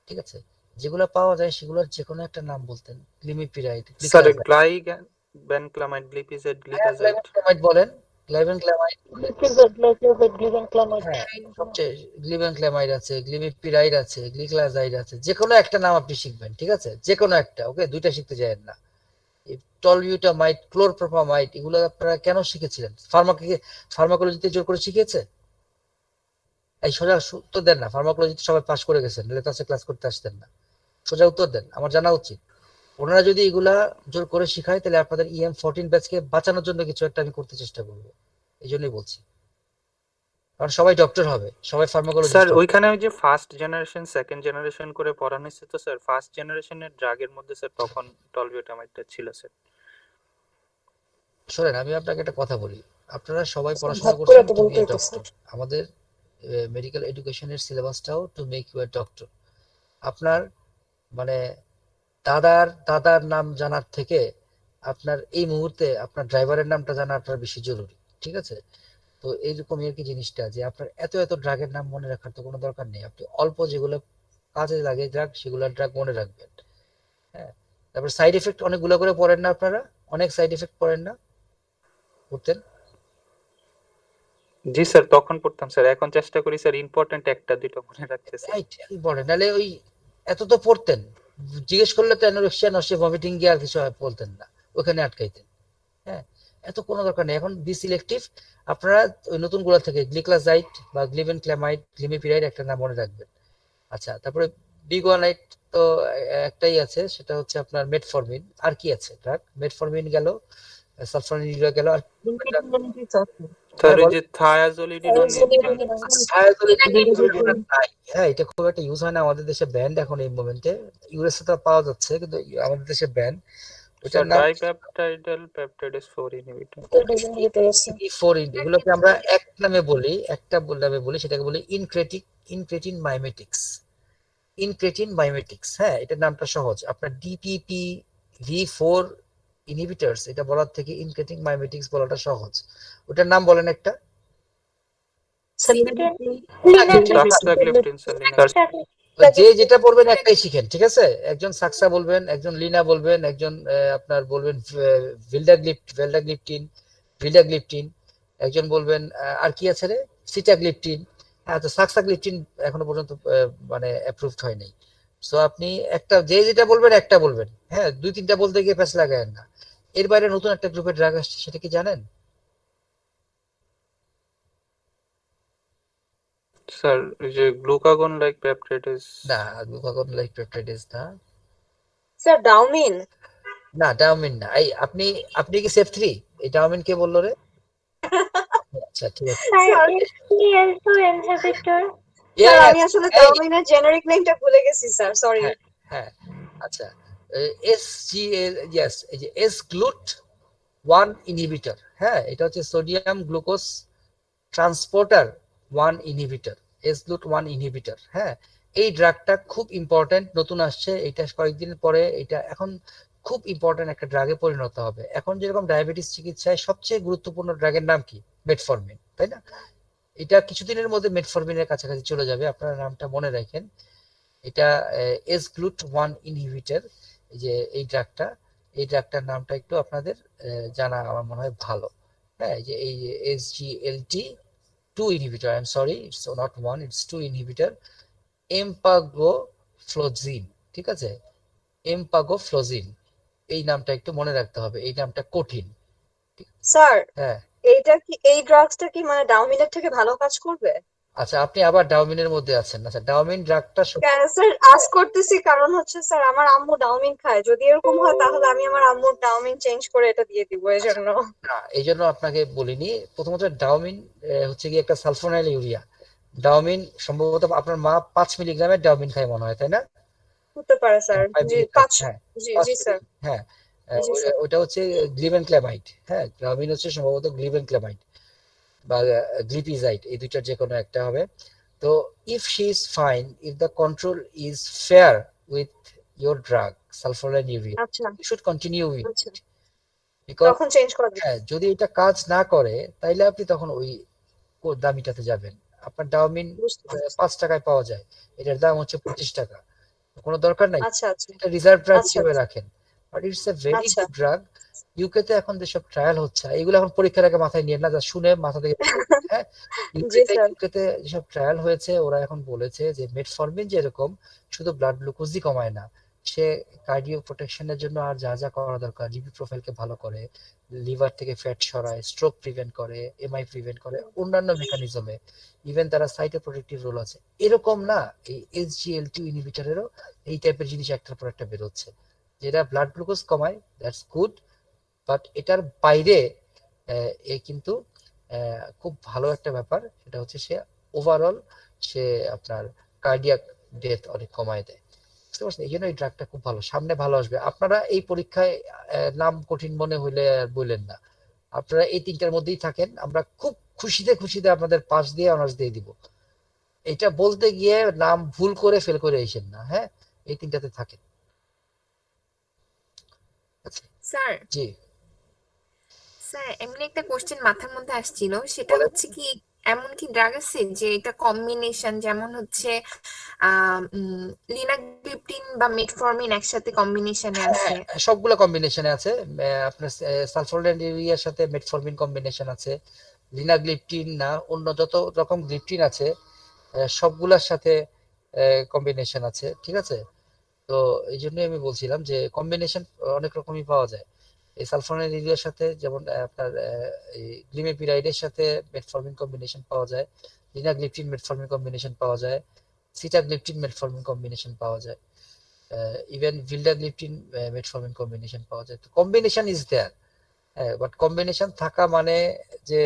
ঠিক আছে, যেগুলো পাওয়া যায় সেগুলোর যে কোনো একটা নাম বলতেন, গ্লিমিপিরাইড, স্যার গ্লাইবেনক্লামাইড, গ্লিপিজেড, গ্লিকাজাইড বলেন, গ্লাইবেনক্লামাইড, হ্যাঁ, সবচেয়ে গ্লিবেনক্লামাইড আছে, গ্লিমিপিরাইড আছে, গ্লিক্লাজাইড আছে, যে কোনো একটা নাম আপনি শিখবেন। ঠিক আছে, যে কোনো একটা, ওকে, 2টা শিখতে যাবেন না। টলবিউটামাইড, ক্লোরপ্রোপামাইড, এগুলো আপনারা কেন শিখেছিলেন? ফার্মাকোলজিতে জোর করে শিখিয়েছে? এই সোজা উত্তর দেন না, ফার্মাকোলজিতে সবাই পাস করে গেছেন, নাহলে ক্লাসে ক্লাস করতে আসতেন না। সোজা উত্তর দেন, আমার জানা উচিত। ওনারা যদি এগুলা জোর করে শিখায় তাহলে আপনাদের EM14 ব্যাচকে বাঁচানোর জন্য কিছু একটা আমি করতে চেষ্টা করবো, এই জন্যই বলছি। কারণ সবাই ডক্টর হবে, সবাই ফার্মাকোলজিস্ট স্যার হবে। ওইখানে ওই যে ফার্স্ট জেনারেশন সেকেন্ড জেনারেশন করে পড়ানো হয়েছে, তো স্যার ফার্স্ট জেনারেশনের ড্রাগের মধ্যে স্যার তখন টলবিউটামাইডটা ছিল স্যার। শোনেন, আমি আপনাকে একটা কথা বলি, আপনারা সবাই পড়াশোনা ভাগ করে করছেন তো টু বি বলতেই এ তো ডক্টর। আমাদের মেডিকেল এডুকেশনের সিলেবাসটাও to make you a doctor. আপনার মানে দাদার নাম জানার থেকে আপনার এই মুহূর্তে আপনার ড্রাইভারের নামটা জানা আপনার বেশি জরুরি, ঠিক আছে? তো এইরকমই আর কি জিনিসটা, যে আপনার এত এত ড্রাগের নাম মনে রাখার তো কোনো দরকার নেই, আপনি অল্প যেগুলো কাজে লাগে ড্রাগ সেগুলো ড্রাগ মনে রাখবেন। হ্যাঁ, তারপর সাইড এফেক্ট অনেকগুলো করে পড়েন না আপনারা? অনেক সাইড এফেক্ট পড়েন না? পড়তেন? জি স্যার, তখন পড়তাম স্যার, এখন চেষ্টা করি স্যার ইম্পর্টেন্ট একটা দুটো মনে রাখতে স্যার। Right, important. নাহলে ওই এত তো পড়তেন, জিজ্ঞেস করলে তো অ্যানোরেক্সিয়া নসে ভমিটিং গিয়ে আর কিছু বলতেন না, ওখানে আটকাইতেন। হ্যাঁ, এত কোনো দরকার নেই। এখন বি সিলেক্টিভ, আপনারা ওই নতুন গুলো থেকে গ্লিক্লাজাইড বা গ্লিবেনক্লামাইড, গ্লিমিপিরাইড একটা নাম মনে রাখবেন। আচ্ছা, তারপরে বিগুয়ানাইট তো একটাই আছে, সেটা হচ্ছে আপনার মেটফরমিন। আর কি আছে ড্রাগ? মেটফরমিন গেল, সালফানিল গেল, আর স্যার ওই বল। যে থায়াজোলিডিনোন হ্যাঁ, এটা খুব একটা ইউজ হয় না আমাদের দেশে, ব্যান্ড এখন এই মোমেন্টে। ইউএসএ তো পাওয়া যাচ্ছে কিন্তু আমাদের দেশে ব্যান্ড। ওটার নাম ডাইপেপটাইডাল পেপটাইডেস 4 ইনহিবিটর। E4। এগুলোকে আমরা এক নামে বলি, একটা নামে বলি, সেটাকে বলি ইনক্রেটিন মাইমেটিক্স। ইনক্রেটিন মাইমেটিক্স, হ্যাঁ, এটার নামটা সহজ। আপনার ডিপিপি V4 ইনহিবিটরস এটা বলার থেকে ইনক্রেটিন মাইমেটিক্স বলাটা সহজ। ওটার নাম বলেন একটা। সাক্সাগ্লিপটিন স্যার। যে যেটা বলবেন একটাই শিখেন, ঠিক আছে? একজন সাক্সা বলবেন, একজন লিনা বলবেন, একজন আপনার বলবেন ভিল্ডাগ্লিপটিন, একজন বলবেন আর কি আছে রে, সিটাগ্লিপটিন। হ্যাঁ, তো সাক্সাগ্লিপটিন এখনো পর্যন্ত মানে অ্যাপ্রুভড হয় নাই। সো আপনি একটা যে যেটা বলবেন একটা বলবেন, হ্যাঁ, দুই তিনটা বলতে গিয়ে প্যাচ লাগায়েন না। এর বাইরে নতুন একটা গ্রুপের ড্রাগ আসছে, সেটা কি জানেন? স্যার ওই যে গ্লুকাগন লাইক পেপটাইডেস। না, গ্লুকাগন লাইক পেপটাইডেস না। স্যার ডাউমিন। না, ডাউমিন না। এই আপনি কি সেফ 3? এই ডাউমিন কে বললো রে? আচ্ছা, ঠিক আছে। Sir SGL2 inhibitor. স্যার আমি আসলে ডাউমিনের জেনারিক নেমটা ভুলে গেছি স্যার, সরি। হ্যাঁ, আচ্ছা, SGL, ইয়েস, এই যে S-GLUT1 ইনহিবিটর। হ্যাঁ, এটা হচ্ছে sodium glucose transporter 1 inhibitor, S-GLUT1 inhibitor. হ্যাঁ, এই ড্রাগটা খুব ইম্পর্টেন্ট, নতুন আসছে, এটা কয়েকদিন পরে এটা এখন খুব ইম্পর্টেন্ট একটা ড্রাগে পরিণত হবে। এখন যেরকম ডায়াবেটিস চিকিৎসায় সবচেয়ে গুরুত্বপূর্ণ ড্রাগের নাম কি? মেটফরমিন, তাই না? এটা কিছুদিনের মধ্যে মেটফরমিনের কাছাকাছি চলে যাবে, আপনারা নামটা মনে রাখেন। এটা S-GLUT1 ইনহিবিটর, যে এই ড্রাগটার নামটা একটু আপনাদের জানা আমার মনে হয় ভালো। হ্যাঁ, যে এই SGLT2 inhibitor, I am sorry, it's not 1, it's 2 inhibitor, empagliflozin, ঠিক আছে? এম্পাগোফ্লোজিন, এই নামটা একটু মনে রাখতে হবে, এই নামটা কঠিন। স্যার হ্যাঁ, এই ড্রাগসটা কি মানে ডাউমিনের থেকে ভালো কাজ করবে? আচ্ছা, আপনি আবার ডাউমিনের মধ্যে আছেন। আচ্ছা, ডাউমিন ড্রাগটা স্যার আজ করতেছি কারণ হচ্ছে স্যার আমার আম্মু ডাউমিন খায়, যদি এরকম হয় তাহলে আমি আমার আম্মুর ডাউমিন চেঞ্জ করে এটা দিয়ে দিব, এই জন্য। না, এই জন্য আপনাকে বলিনি। প্রথমত ডাউমিন হচ্ছে কি একটা সালফোনাইল ইউরিয়া। ডাউমিন সম্ভবত আপনার মা 5 মিলিগ্রামের ডাউমিন খায় মনে হয়, তাই না? হতে পারে স্যার। জি 5। হ্যাঁ, জি জি স্যার। হ্যাঁ, জি স্যার। ওটা হচ্ছে গ্লিবেনক্লামাইড। হ্যাঁ, ডাউমিন হচ্ছে সম্ভবত গ্লিবেনক্লামাইড বা গ্লিপিজাইড, এই দুইটার যে কোনো একটা হবে। তো if she is fine, if the control is fair with your drug sulphonyl urea, আচ্ছা ইউ শুড কন্টিনিউ উইথ আচ্ছা, ইট। তখন চেঞ্জ করে দিন। হ্যাঁ, যদি এটা কাজ না করে তাইলে আপনি তখন ওই দামিটাতে যাবেন। আপনার ডাউমিন বুঝতে পারছি। 5 টাকায় পাওয়া যায়, এটার দাম হচ্ছে 25 টাকা। কোনো দরকার নাই, আচ্ছা আচ্ছা এটা রিজার্ভ ড্রাগ আচ্ছা হিসেবে রাখেন। বাট ইটস এ ভেরি আচ্ছা। Good drug. ইউকে তে এখন যেসব ট্রায়াল হচ্ছে, এগুলো এখন পরীক্ষার আগে মাথায় নিয়ে না, যা শুনে মাথা থেকে হ্যাঁ, জি স্যার। ইউকে তে যেসব ট্রায়াল হয়েছে, ওরা এখন বলেছে যে মেটফরমিন যেরকম শুধু ব্লাড গ্লুকোজই কমায় না, সে কার্ডিও প্রোটেকশনের জন্য আর যা যা করা দরকার, লিপিড প্রোফাইলকে ভালো করে, লিভার থেকে ফ্যাট সরায়, স্ট্রোক প্রিভেন্ট করে, এমআই প্রিভেন্ট করে, অন্যান্য মেকানিজমে ইভেন তারা সাইটোপ্রোটেক্টিভ রোল আছে। এরকম না, এই SGLT ইনহিবিটরেরও এই টাইপের জিনিস একটার পর একটা বেরোচ্ছে, যেটা ব্লাড গ্লুকোজ কমায়, দ্যাটস গুড। বাট এটার বাইরে এ কিন্তু খুব ভালো একটা ব্যাপার, সেটা হচ্ছে সে ওভারঅল সে আপনার কার্ডিয়াক ডেথ অনেক কমায় দেয়, বুঝতে পারছেন? এই জন্য এই ড্রাগটা খুব ভালো, সামনে ভালো আসবে। আপনারা এই পরীক্ষায় নাম কঠিন মনে হইলে আর বললেন না, আপনারা এই তিনটার মধ্যেই থাকেন, আমরা খুব খুশিতে আপনাদের পাস দিয়ে অনার্স দিয়ে দিব। এটা বলতে গিয়ে নাম ভুল করে ফেল করে এসেন না, হ্যাঁ, এই তিনটাতে থাকেন। স্যার জি স্যার এমনি একটা কোশ্চেন মাথার মধ্যে আসছিল, সেটা বলেন। হচ্ছে কি এমন কি ড্রাগ আছে যে এটা কম্বিনেশন, যেমন হচ্ছে লিনাগ্লিপটিন বা মেটফর্মিন একসাথে কম্বিনেশনে আছে? হ্যাঁ, সবগুলো কম্বিনেশনে আছে। আপনার সালফোনিলুরিয়ার সাথে মেটফর্মিন কম্বিনেশন আছে, লিনাগ্লিপটিন না অন্য যত রকম গ্লিপটিন আছে সবগুলোর সাথে কম্বিনেশন আছে, ঠিক আছে। তো এই জন্যই আমি বলছিলাম যে কম্বিনেশন অনেক রকমই পাওয়া যায়। এই সালফোনিলুরিয়ার সাথে যেমন আপনার এই গ্লিমেপিরাইডের সাথে মেটফর্মিন কম্বিনেশন পাওয়া যায়, লিনাগ্লিপটিন মেটফর্মিন কম্বিনেশন পাওয়া যায়, সিটাগ্লিপটিন মেটফর্মিন কম্বিনেশন পাওয়া যায়, ইভেন ভিল্ডাগ্লিপটিন মেটফর্মিন কম্বিনেশন পাওয়া যায়। তো combination is there, but combination থাকা মানে যে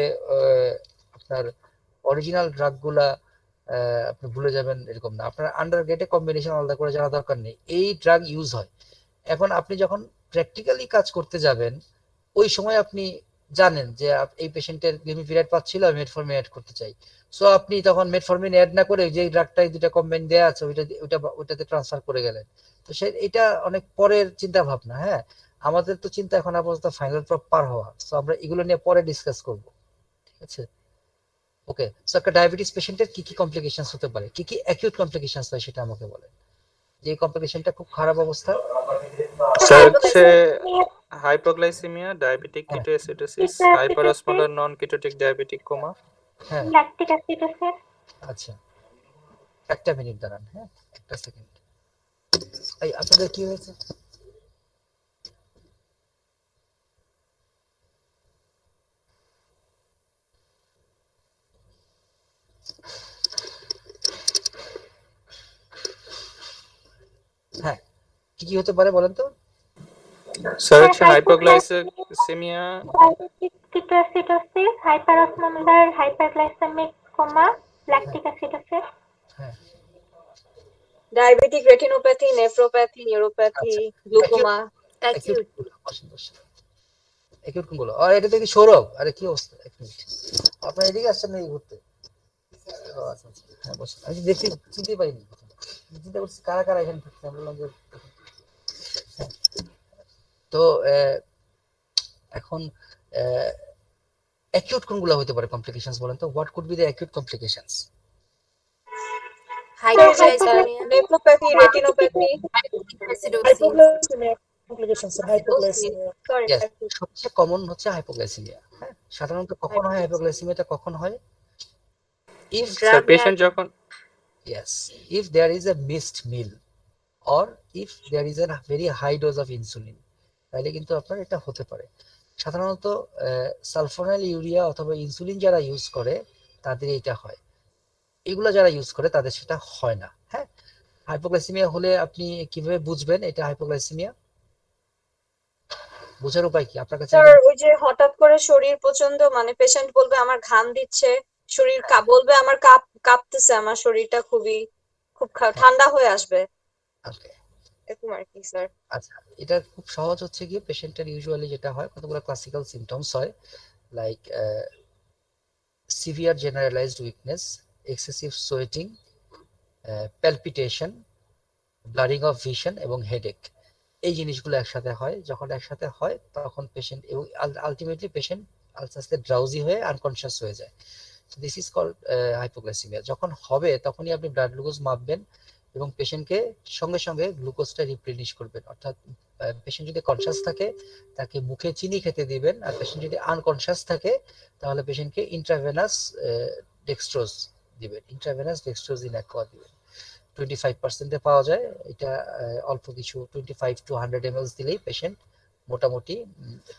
আপনার অরিজিনাল ড্রাগগুলা আপনি ভুলে যাবেন এরকম না। আপনার আন্ডারগ্রেডে কম্বিনেশন আলাদা করে জানা দরকার নেই, এই ড্রাগ ইউজ হয়। এখন আপনি যখন প্র্যাকটিক্যালি কাজ করতে যাবেন ওই সময় আপনি জানেন যে এই পেশেন্টের গ্লিমিপিরাইড পাচ্ছিল, আমি মেটফর্মিন অ্যাড করতে চাই। সো আপনি তখন মেটফর্মিন অ্যাড না করে যে ড্রাগটাই দুটা কম্বাইন দেয়া আছে ওইটাতে ট্রান্সফার করে গেলেন। তো এটা অনেক পরের চিন্তা ভাবনা। হ্যাঁ, আমাদের তো চিন্তা এখন আপাতত ফাইনাল পার হওয়া, সো আমরা এগুলো নিয়ে পরে ডিসকাস করব, ঠিক আছে। ওকে, সো একটা ডায়াবেটিস পেশেন্টের কি কি কমপ্লিকেশনস হতে পারে, কি কি অ্যাকিউট কমপ্লিকেশনস হয় সেটা আমাকে বলেন। যে কমপ্লিকেশনটা খুব খারাপ অবস্থা, স্যার হচ্ছে হাইপোগ্লাইসেমিয়া, ডায়াবেটিক কিটোএসিডোসিস, হাইপারঅসমোলার নন কিটোটিক ডায়াবেটিক কোমা। হ্যাঁ ল্যাকটিক অ্যাসিডোসিস। আচ্ছা, একটা মিনিট দাঁড়ান, হ্যাঁ একটা সেকেন্ড। এই আপনাদের কি হয়েছে? হ্যাঁ, কি কি হতে পারে বলেন তো? স্যার হচ্ছে hypoglycaemia, diabetic ketoacidosis, hyperosmolar hyperglycaemic coma, lactic acidosis. হ্যাঁ, diabetic retinopathy, nephropathy, neuropathy, glaucoma. Acute acute কোনগুলো? আর এটা দেখি সৌরভ, আরে কি অবস্থা, এক মিনিট। আপনার এদিকে আসছেন নাকি ঘুরতে? ও আচ্ছা আচ্ছা, হ্যাঁ বসুন। আমি দেখছি, চিনতে পারিনি, চিন্তা করছি কারা কারা এখানে থাকছে। আমি বললাম যে তো এখন অ্যাকিউট কোনগুলো হতে পারে কমপ্লিকেশনস বলেন তো? What could be the acute complications? Hypoglycaemia, nephropathy, retinopathy, Hypoglycemia complications, sir. Hypoglycemia. Sorry, Yes, সবচেয়ে কমন হচ্ছে হাইপোগ্লাইসেমিয়া। হ্যাঁ, সাধারণত কখন হয় হাইপোগ্লাইসেমিয়াটা? কখন হয়? ইফ স্যার পেশেন্ট যখন yes, if there is a missed meal or if there is a very high dose of insulin, তাহলে কিন্তু আপনার এটা হতে পারে। সাধারণত সালফোনাইল ইউরিয়া অথবা ইনসুলিন যারা ইউজ করে তাদের এটা হয়, এগুলো যারা ইউজ করে তাদের সেটা হয় না। হ্যাঁ, হাইপোগ্লাইসেমিয়া হলে আপনি কিভাবে বুঝবেন এটা হাইপোগ্লাইসেমিয়া? বোঝার উপায় কি আপনার কাছে? স্যার ওই যে হঠাৎ করে শরীর প্রচন্ড, মানে পেশেন্ট বলবে আমার ঘাম দিচ্ছে, শরীর বলবে আমার কাঁপতেছে, আমার শরীরটা খুব ঠান্ডা হয়ে আসবে, ওকে, এরকম আর কি স্যার। আচ্ছা, এটা খুব সহজ হচ্ছে কি, পেশেন্টের ইউজুয়ালি যেটা হয় কতগুলো ক্লাসিক্যাল সিমটমস হয়, like severe generalised weakness, excessive sweating, palpitation, blurring of vision এবং হেডেক। এই জিনিসগুলো একসাথে হয়। যখন একসাথে হয় তখন পেশেন্ট এবং আলটিমেটলি পেশেন্ট আস্তে আস্তে ড্রাউজি হয়ে আনকনশিয়াস হয়ে যায়। This is called hypoglycaemia. যখন হবে তখনই আপনি ব্লাড গ্লুকোজ মাপবেন এবং পেশেন্টকে সঙ্গে সঙ্গে গ্লুকোজটা রিপ্লেনিশ করবেন। অর্থাৎ পেশেন্ট যদি কনশিয়াস থাকে তাকে মুখে চিনি খেতে দিবেন, আর পেশেন্ট যদি আনকনশিয়াস থাকে তাহলে পেশেন্টকে ইন্ট্রাভেনাস ডেক্সট্রোজ দিবেন, ইন্ট্রাভেনাস ডেক্সট্রোজিন অ্যাকোয়া দিবেন। 25% পাওয়া যায় এটা, অল্প কিছু 25 to 100 ml দিলেই পেশেন্ট মোটামুটি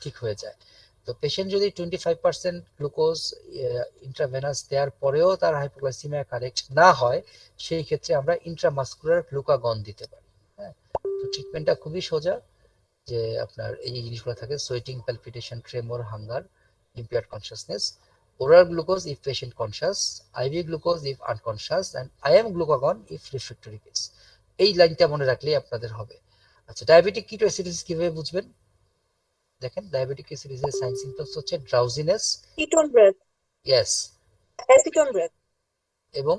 ঠিক হয়ে যায়। তো পেশেন্ট যদি 25% গ্লুকোজ ইন্ট্রাভেনাস দেওয়ার পরেও তার হাইপোগ্লাইসেমিয়া কারেক্ট না হয়, সেই ক্ষেত্রে আমরা ইন্ট্রামাসকুলার গ্লুকাগন দিতে পারি। হ্যাঁ, তো ট্রিটমেন্টটা খুবই সোজা, যে আপনার এই জিনিসগুলো থাকে: sweating, palpitation, tremor, hunger, impaired consciousness, oral glucose if patient conscious, IV glucose if unconscious, and IM glucagon if refractory case. এই লাইনটা মনে রাখলেই আপনাদের হবে। আচ্ছা, ডায়াবেটিক কিটোএসিডোসিস কিভাবে বুঝবেন? দেখেন, ডায়াবেটিক কিটোএসিডোসিস সাইন সিম্পটমস হচ্ছে drowsiness, ketone breath, yes, acetone breath, এবং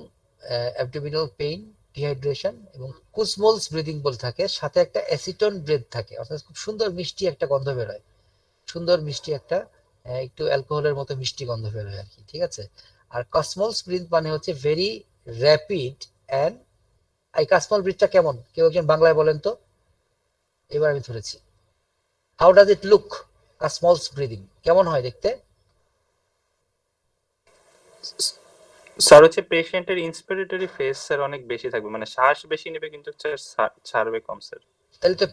অ্যাবডোমিনাল পেইন, ডিহাইড্রেশন, এবং কুসমোলস ব্রিদিং বলে থাকে, সাথে একটা অ্যাসিটন ব্রেথ থাকে, অর্থাৎ খুব সুন্দর মিষ্টি একটা গন্ধ বেরোয়, সুন্দর মিষ্টি একটা একটু অ্যালকোহলের মতো মিষ্টি গন্ধ বেরোয় আর কি, ঠিক আছে। আর কাসমোলস ব্রিথ মানে হচ্ছে ভেরি র্যাপিড অ্যান্ড, এই কাসমোল ব্রিথটা কেমন, কেউ একজন বাংলায় বলেন তো, এবার আমি ধরেছি। How does it look, Kussmaul's breathing কেমন হয় দেখতে? স্যার হচ্ছে পেশেন্টের ইন্সপিরেটরি ফেস স্যার অনেক বেশি থাকবে, মানে শ্বাস বেশি নেবে কিন্তু ছাড়বে কম স্যার। তাহলে তো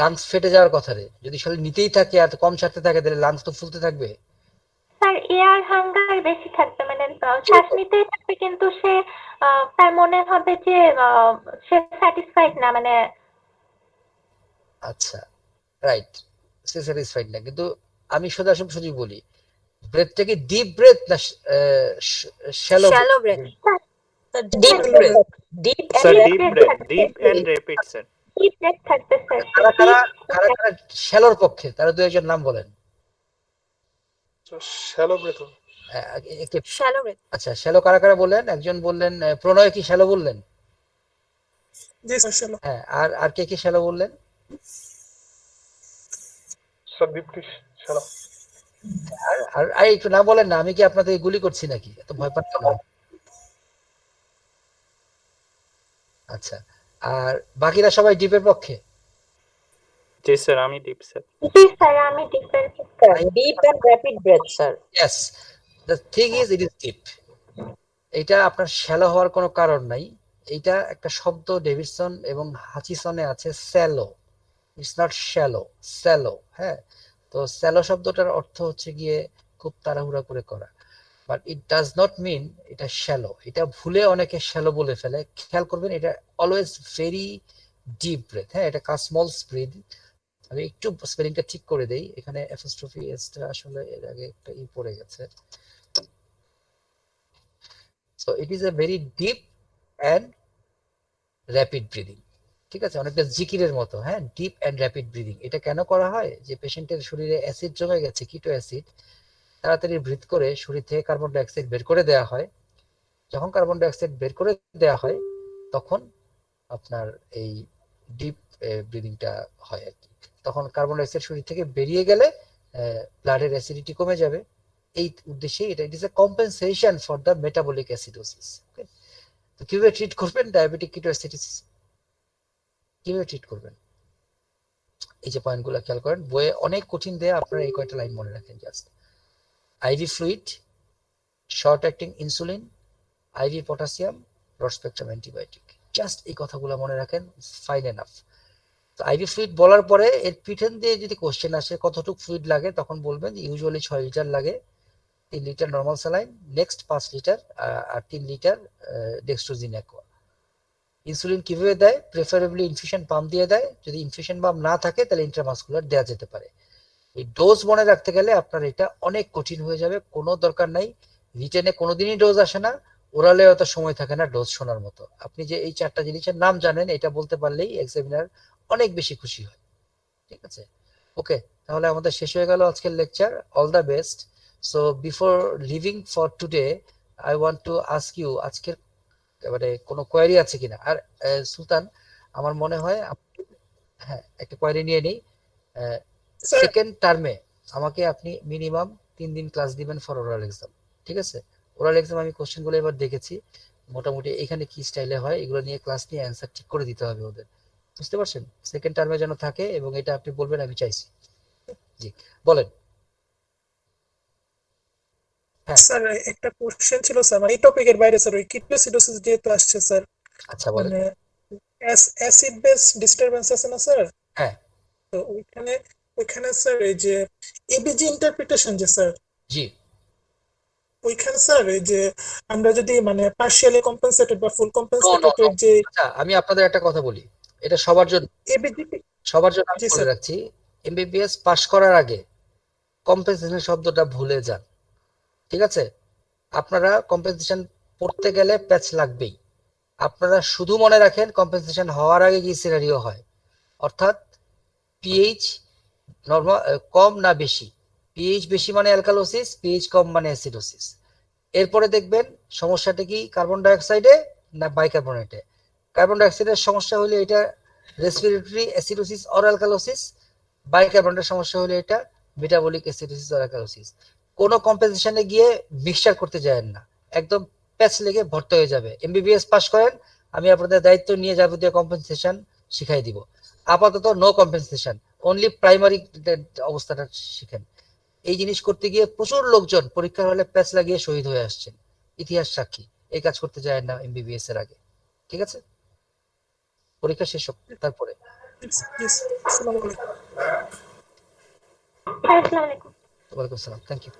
লাংস ফেটে যাওয়ার কথা রে, যদি শরীর নিতেই থাকে আর কম ছাড়তে থাকে তাহলে লাংস তো ফুলতে থাকবে। স্যার এয়ার হাঙ্গার বেশি থাকবে, মানে শ্বাস নিতেই থাকবে কিন্তু সে তার মনে হবে যে সে স্যাটিসফাইড না, মানে আচ্ছা রাইট, সে স্যাটিসফাইড না, কিন্তু আমি সোজাসুজি বলি, ব্রেথটা কি ডিপ ব্রেথ না shallow? Shallow breath. Deep breath, deep sir and deep and rapid sir. Deep breath থাকবে স্যার। কারা শ্যালোর পক্ষে, তারা দু একজন নাম বলেন। Shallow breath. Shallow breath. আচ্ছা শ্যালো কারা কারা বললেন? একজন বললেন প্রণয় কি শ্যালো বললেন? জি স্যার শ্যালো। হ্যাঁ, আর কে শ্যালো বললেন? Sir Dipti shallow. আর একটু না বলেন না, আমি কি আপনাদের গুলি করছি নাকি, এত ভয় পান কেন? আচ্ছা, আর বাকিরা সবাই ডিপের পক্ষে? জি স্যার আমি ডিপ স্যার। জি স্যার আমি ডিপের deep and rapid breath sir. Yes, the thing is it is deep. এটা আপনার শ্যালো হওয়ার কোনো কারণ নাই, এইটা একটা শব্দ ডেভিডসন এবং হাচিসনে আছে, shallow, it's not shallow, shallow. হ্যাঁ, তো স্যালো শব্দটার অর্থ হচ্ছে গিয়ে খুব তাড়াহুড়া করে করা, but it does not mean এটা শ্যালো। এটা ভুলে অনেকে শ্যালো বলে ফেলে, খেয়াল করবেন এটা অলওয়েজ ভেরি ডিপ ব্রেথ। হ্যাঁ, এটা কাসমলস ব্রিথ। আমি একটু স্পেলিংটা ঠিক করে দেই, এখানে অ্যাপোস্ট্রফি এসটা আসলে এর আগে একটা পড়ে গেছে। So it is a very deep and rapid breathing, ঠিক আছে, অনেকটা জিকিরের মতো। হ্যাঁ, ডিপ অ্যান্ড র্যাপিড ব্রিদিং। এটা কেন করা হয়? যে পেশেন্টের শরীরে অ্যাসিড জমে গেছে, কিটো অ্যাসিড, তাড়াতাড়ি ব্রিথ করে শরীর থেকে কার্বন ডাই অক্সাইড বের করে দেওয়া হয়। যখন কার্বন ডাই অক্সাইড বের করে দেওয়া হয় তখন আপনার এই ডিপ ব্রিদিংটা হয় আর কি। তখন কার্বন ডাই অক্সাইড শরীর থেকে বেরিয়ে গেলে ব্লাডের অ্যাসিডিটি কমে যাবে। এই উদ্দেশ্যে এটা it is a compensation for the metabolic acidosis. Okay, তো কিভাবে ট্রিট করবেন ডায়াবেটিক কিটোঅ্যাসিডোসিস? কিভাবে ট্রিট করবেন, এই যে পয়েন্টগুলো খেয়াল করেন, বইয়ে অনেক কঠিন দেয়া, আপনারা এই কয়টা লাইন মনে রাখেন just. IV fluid, short acting insulin, IV potassium, broad spectrum antibiotic, just এই কথাগুলো মনে রাখেন, ফাইন এনাফ। তো আইভি ফ্লুইড বলার পরে এর পিছন দিয়ে যদি কোশ্চেন আসে কতটুকু ফ্লুইড লাগে, তখন বলবেন যে ইউজুয়ালি 6 লিটার লাগে, 3 litre normal saline, next 5 litre আর 3 লিটার ডেক্সট্রোজিন অ্যাকোয়া। ইনসুলিন কিভাবে দেয়? প্রেফারেবলি ইনফিউশন পাম্প দিয়ে দেয়, যদি ইনফিউশন পাম্প না থাকে তাহলে ইন্ট্রামাসকুলার দেওয়া যেতে পারে। এই ডোজ মনে রাখতে গেলে আপনার এটা অনেক কঠিন হয়ে যাবে, কোনো দরকার নাই, রিটেনে কোনোদিনই ডোজ আসে না, ওরালে অত সময় থাকে না ডোজ শোনার মতো। আপনি যে এই 4টা জিনিসের নাম জানেন এটা বলতে পারলেই এক্সামিনার অনেক বেশি খুশি হয়, ঠিক আছে। ওকে, তাহলে আমাদের শেষ হয়ে গেল আজকের lecture. All the best. So before leaving for today I want to ask you, আজকের মানে কোনো কোয়েরি আছে কিনা? আর সুলতান, আমার মনে হয় হ্যাঁ একটা কোয়েরি নিয়ে নেই। সেকেন্ড টার্মে আমাকে আপনি মিনিমাম 3 দিন ক্লাস দিবেন ফর ওরাল এক্সাম, ঠিক আছে? ওরাল এক্সাম আমি কোশ্চেনগুলো এবার দেখেছি, মোটামুটি এখানে কি স্টাইলে হয় এগুলো নিয়ে ক্লাস নিয়ে অ্যান্সার ঠিক করে দিতে হবে ওদের, বুঝতে পারছেন? সেকেন্ড টার্মে যেন থাকে, এবং এটা আপনি বলবেন আমি চাইছি। জি বলেন। স্যার একটা কোশ্চেন ছিল স্যার, মানে এই টপিকের বাইরে স্যার, ওই কিটোসিডোসিস যেহেতু আসছে স্যার, আচ্ছা বলেন। মানে অ্যাসিড বেস ডিস্টারবেন্স আছে না স্যার? হ্যাঁ, তো ওইখানে স্যার এই যে এবিজি ইন্টারপ্রিটেশন যে স্যার, জি ওইখানে স্যার এই যে আমরা যদি মানে পার্শিয়ালি কম্পেনসেটেড বা ফুল কম্পেনসেটেড যে, আচ্ছা আমি আপনাদের একটা কথা বলি, এটা সবার জন্য এবিজি। আমি জি বলে স্যার। রাখছি, এমবিবিএস পাশ করার আগে কম্পেনসেশন শব্দটা ভুলে যান, ঠিক আছে? আপনারা কম্পেনসেশন পড়তে গেলে প্যাচ লাগবেই। আপনারা শুধু মনে রাখেন কম্পেনসেশন হওয়ার আগে কি সিনারিও হয়, অর্থাৎ পিএইচ নরমাল কম না বেশি, পিএইচ বেশি মানে অ্যালকালোসিস, পিএইচ কম মানে অ্যাসিডোসিস। এরপরে দেখবেন সমস্যাটা কি কার্বন ডাই অক্সাইডে না বাইকার্বনেটে, কার্বন ডাইঅক্সাইডের সমস্যা হলে এটা রেসপিরেটরি অ্যাসিডোসিস অর অ্যালকালোসিস, বাইকার্বনের সমস্যা হলে এটা মেটাবলিক অ্যাসিডোসিস অর অ্যালকালোসিস। কোনো কম্পেনসেশনে গিয়ে মিক্সচার করতে যায়েন না, একদম প্যাচ লেগে ভর্তি হয়ে যাবে। এমবিবিএস পাস করেন, আমি আপনাদের দায়িত্ব নিয়ে যাবতীয় কম্পেনসেশন শিখাই দিব। আপাতত নো কম্পেনসেশন, অনলি প্রাইমারি অবস্থাটা শিখেন। এই জিনিস করতে গিয়ে প্রচুর লোকজন পরীক্ষার হলে প্যাচ লাগিয়ে শহীদ হয়ে আসছেন, ইতিহাস সাক্ষী। এই কাজ করতে যায় না এমবিবিএস এর আগে, ঠিক আছে? পরীক্ষা শেষ হোক তারপরে। Yes. Assalamu alaikum. আসসালামু আলাইকুম। ওয়ালাইকুম আসসালাম, থ্যাংক ইউ।